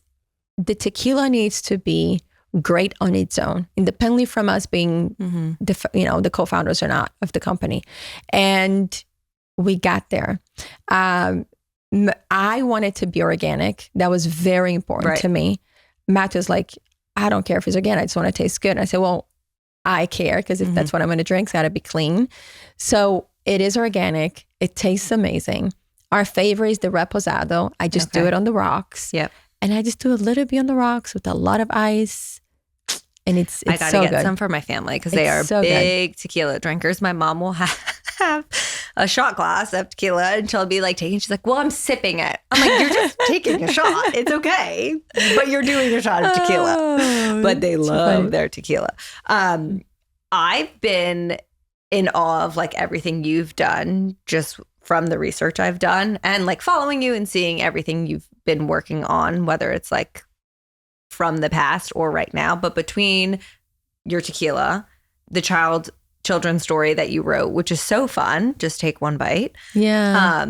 the tequila needs to be great on its own, independently from us being the co-founders or not of the company. And we got there. I wanted to be organic. That was very important to me. Matt was like, I don't care if it's organic. I just want to taste good. And I said, well, I care because if that's what I'm going to drink, it's got to be clean. So it is organic. It tastes amazing. Our favorite is the reposado. I just do it on the rocks. Yep. And I just do a little bit on the rocks with a lot of ice. And it's I gotta so get good. some for my family because they are so big tequila drinkers. My mom will have a shot glass of tequila and she'll be like taking. She's like, "Well, I'm sipping it." I'm like, "You're just taking a shot. It's okay, but you're doing a shot of tequila." But they love their tequila. I've been in awe of like everything you've done, just from the research I've done, and like following you and seeing everything you've been working on, whether it's like from the past or right now. But between your tequila, the children's story that you wrote, which is so fun, just take one bite. Yeah.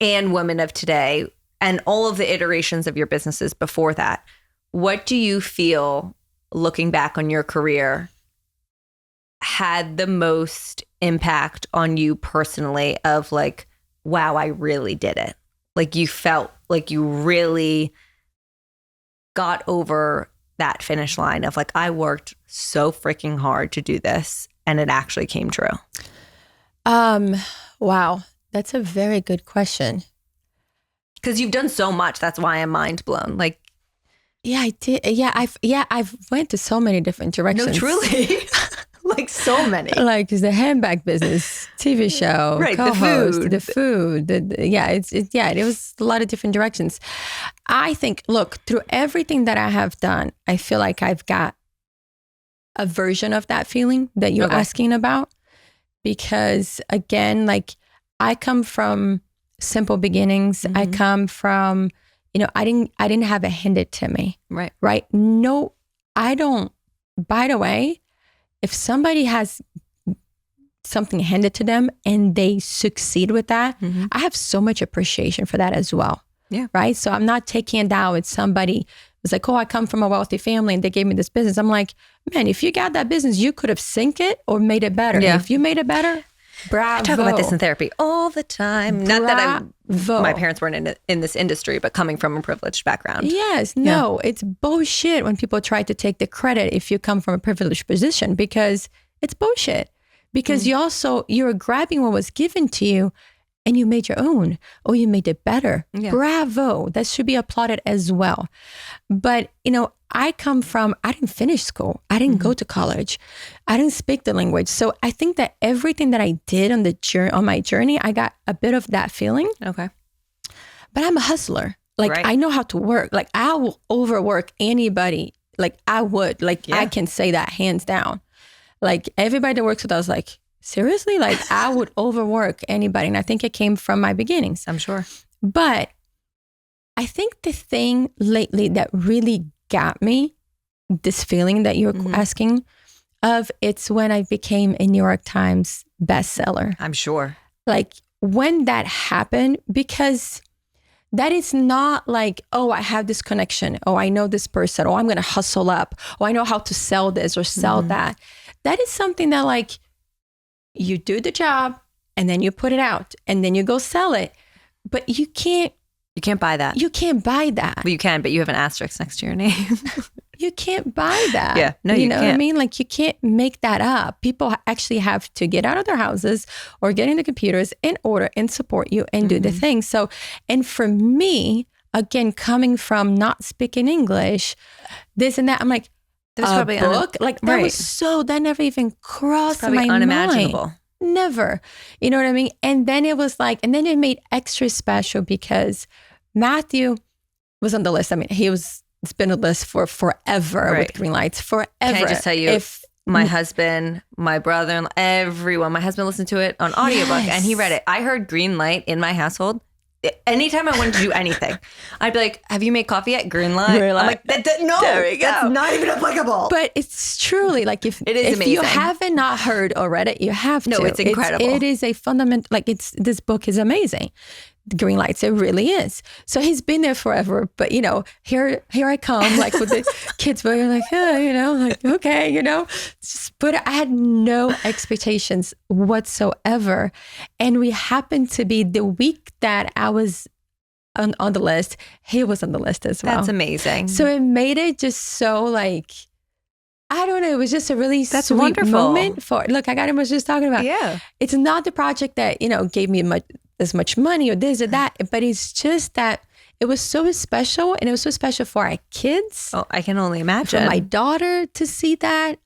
And Women of Today, and all of the iterations of your businesses before that, what do you feel, looking back on your career, had the most impact on you personally of like, wow, I really did it? Like you felt like you really got over that finish line of like, I worked so freaking hard to do this and it actually came true. Wow. That's a very good question. Because you've done so much. That's why I'm mind blown. Like, yeah, I did. Yeah, I've went to so many different directions. No, truly. Like so many. Like the handbag business, TV show, right? Co-host, the food. It was a lot of different directions. I think, look, through everything that I have done, I feel like I've got a version of that feeling that you're asking about. Because again, like I come from simple beginnings. I come from, I didn't have it handed to me. Right. Right. No, I don't. By the way, if somebody has something handed to them and they succeed with that, I have so much appreciation for that as well. Yeah. Right. So I'm not taking it down with somebody who's like, oh, I come from a wealthy family and they gave me this business. I'm like, man, if you got that business, you could have synced it or made it better. Yeah. If you made it better, bravo. I talk about this in therapy all the time. Bravo. Not that my parents weren't in this industry, but coming from a privileged background. Yes, no, it's bullshit when people try to take the credit if you come from a privileged position, because it's bullshit. Because you're grabbing what was given to you and you made your own, or you made it better. Yeah. Bravo. That should be applauded as well. But, I didn't finish school. I didn't go to college. I didn't speak the language. So I think that everything that I did on my journey, I got a bit of that feeling. Okay. But I'm a hustler. Like I know how to work. Like I will overwork anybody. Like I would. Like I can say that hands down. Like everybody that works with us, like, seriously? Like I would overwork anybody. And I think it came from my beginnings. I'm sure. But I think the thing lately that really got me, this feeling that you're asking of, it's when I became a New York Times bestseller. I'm sure. Like when that happened, because that is not like, oh, I have this connection. Oh, I know this person. Oh, I'm going to hustle up. Oh, I know how to sell this or sell that. That is something that like you do the job and then you put it out and then you go sell it. But you can't buy that. You can't buy that. Well, you can, but you have an asterisk next to your name. You can't buy that. Yeah. No, you know can't. what I mean? Like you can't make that up. People actually have to get out of their houses or get in the computers in order and support you and do the thing. So, and for me, again, coming from not speaking English, this and that, I'm like, That's a probably book? Like that was so, that never even crossed my unimaginable. mind. Never. You know what I mean? And then it was like, and then it made extra special because Matthew was on the list. I mean, it's been on the list for forever with Green Lights, forever. Can I just tell you, if my husband, my brother, everyone, my husband listened to it on audiobook and he read it. I heard Green Light in my household. Anytime I wanted to do anything, I'd be like, have you made coffee yet? Green light. I'm like, no, there we go. That's not even applicable. But it's truly like if amazing. You haven't not heard or read it, you have to. No, it's incredible. It is a fundamental, like this book is amazing. Green Lights, it really is. So he's been there forever, but you know, here I come, like with the kids, but you're like, yeah, you know, like, okay, you know, but I had no expectations whatsoever. And we happened to be the week that I was on the list, he was on the list as well. That's amazing. So it made it just so like, I don't know. It was just a really sweet wonderful moment look, I got him was just talking about. Yeah. It's not the project that, you know, gave me as much money or this or that, but it's just that it was so special, and it was so special for our kids. Oh, I can only imagine. For my daughter to see that.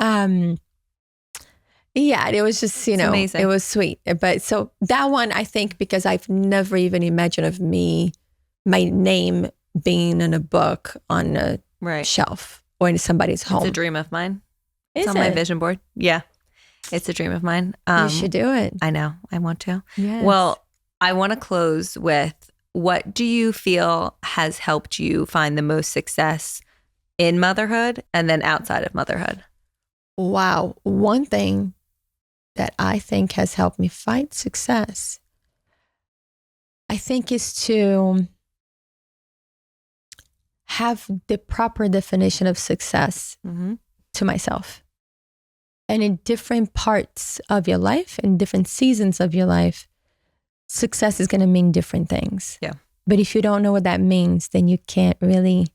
Yeah, it was just, you know, amazing. It was sweet. But so that one, I think, because I've never even imagined of my name being in a book on a shelf or in somebody's home. It's a dream of mine. It's on my vision board. Yeah. It's a dream of mine. You should do it. I know. I want to. Yes. Well, I want to close with, what do you feel has helped you find the most success in motherhood and then outside of motherhood? Wow. One thing that I think has helped me find success, I think, is to have the proper definition of success to myself. And in different parts of your life, in different seasons of your life, success is going to mean different things. Yeah. But if you don't know what that means, then you can't really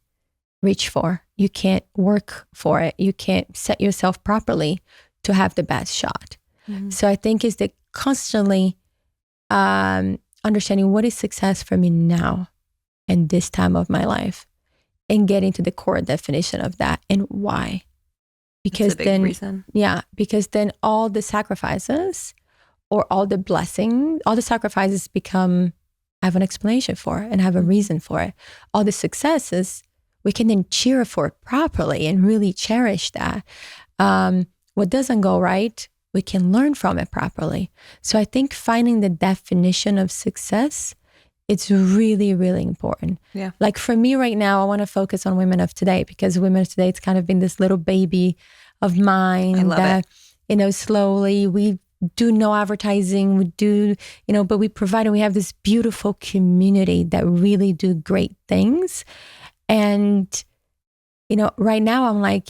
reach for. You can't work for it. You can't set yourself properly to have the best shot. So I think is that constantly understanding what is success for me now and this time of my life, and getting to the core definition of that and why. Because that's a big reason. Yeah, because then all the sacrifices or all the blessing, all the sacrifices become, I have an explanation for it and have a reason for it. All the successes, we can then cheer for it properly and really cherish that. What doesn't go right, we can learn from it properly. So I think finding the definition of success, it's really, really important. Yeah. Like for me right now, I want to focus on women of today, because women of today, it's kind of been this little baby of mine. I love it. You know, slowly we do no advertising, we do, you know, but we provide, and we have this beautiful community that really do great things. And, you know, right now I'm like,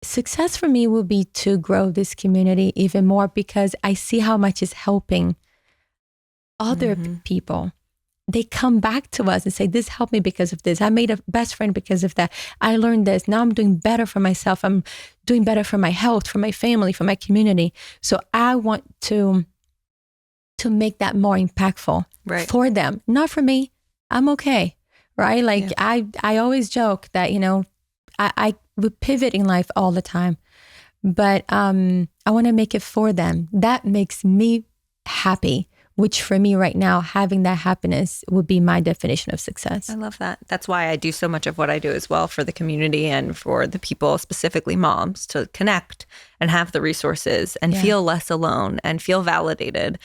success for me will be to grow this community even more, because I see how much it's helping other people. They come back to us and say, this helped me because of this. I made a best friend because of that. I learned this. Now I'm doing better for myself. I'm doing better for my health, for my family, for my community. So I want to make that more impactful for them, not for me. I'm okay, right? Like I always joke that, you know, I would pivot in life all the time, but I want to make it for them. That makes me happy which for me right now, having that happiness would be my definition of success. I love that. That's why I do so much of what I do as well for the community and for the people, specifically moms, to connect and have the resources and feel less alone and feel validated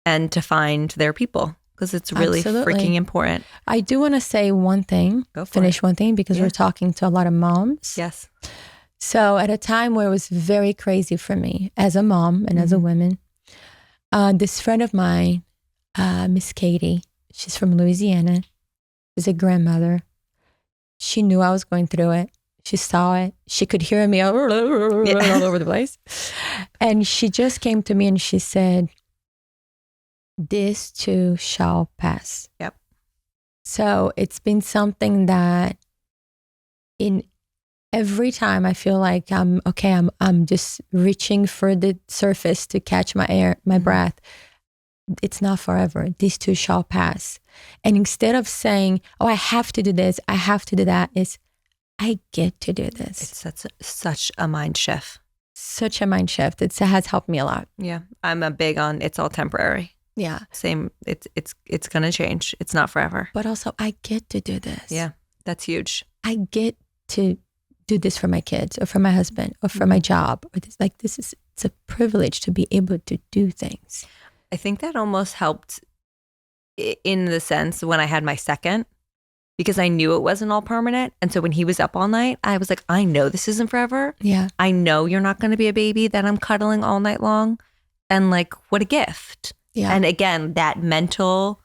and to find their people, because it's really freaking important. I do want to say one thing, one thing, because we're talking to a lot of moms. Yes. So at a time where it was very crazy for me as a mom and as a woman, this friend of mine, Miss Katie, she's from Louisiana. She's a grandmother. She knew I was going through it. She saw it. She could hear me all over the place. And she just came to me and she said, "This too shall pass." Yep. So it's been something that in every time I feel like I'm just reaching for the surface to catch my air, my breath. It's not forever. This too shall pass. And instead of saying, "Oh, I have to do this, I have to do that," it's, I get to do this. It's such a mind shift. Such a mind shift. It has helped me a lot. Yeah. I'm a big on it's all temporary. Yeah. Same. It's going to change. It's not forever. But also I get to do this. Yeah. That's huge. I get to do this for my kids or for my husband or for my job. Or it's a privilege to be able to do things. I think that almost helped in the sense when I had my second, because I knew it wasn't all permanent. And so when he was up all night, I was like, I know this isn't forever. Yeah. I know you're not going to be a baby that I'm cuddling all night long. And like, what a gift. Yeah. And again, that mental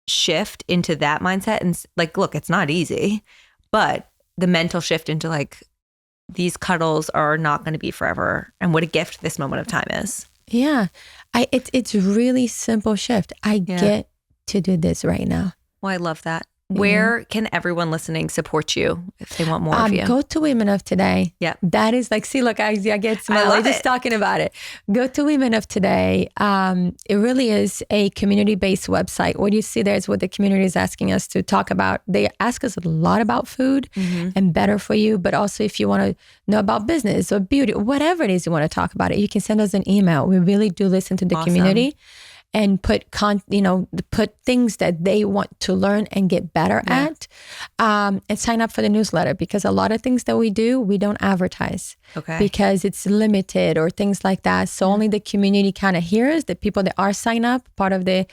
shift into that mindset. And like, look, it's not easy, but the mental shift into like, these cuddles are not going to be forever. And what a gift this moment of time is. Yeah. It's really simple shift. I get to do this right now. Well, I love that. Where can everyone listening support you if they want more of you? Go to Women of Today. Yeah. That is like, see, look, I get smiley just talking about it. Go to Women of Today. It really is a community-based website. What you see there is what the community is asking us to talk about. They ask us a lot about food and better for you, but also if you want to know about business or beauty, whatever it is you want to talk about it, you can send us an email. We really do listen to the community. And put things that they want to learn and get better at, and sign up for the newsletter, because a lot of things that we do, we don't advertise because it's limited or things like that. So only the community kind of hears, the people that are signed up, part of the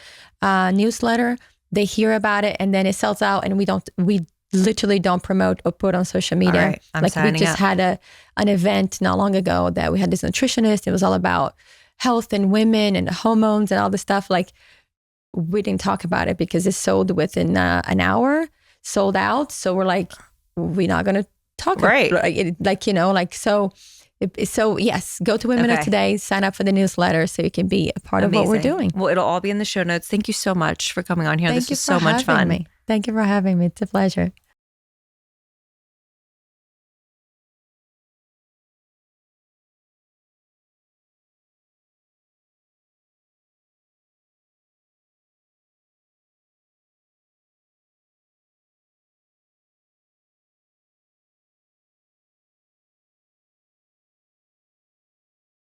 newsletter, they hear about it and then it sells out, and we literally don't promote or put on social media. All right, I'm signing we just up. had an event not long ago that we had this nutritionist. It was all about health and women and hormones and all this stuff. Like, we didn't talk about it because it sold within an hour, sold out. So we're like, we're not going to talk about it. So yes, go to Women of Today, sign up for the newsletter so you can be a part of what we're doing. Well, it'll all be in the show notes. Thank you so much for coming on here. This was so much fun. Thank you for having me. It's a pleasure.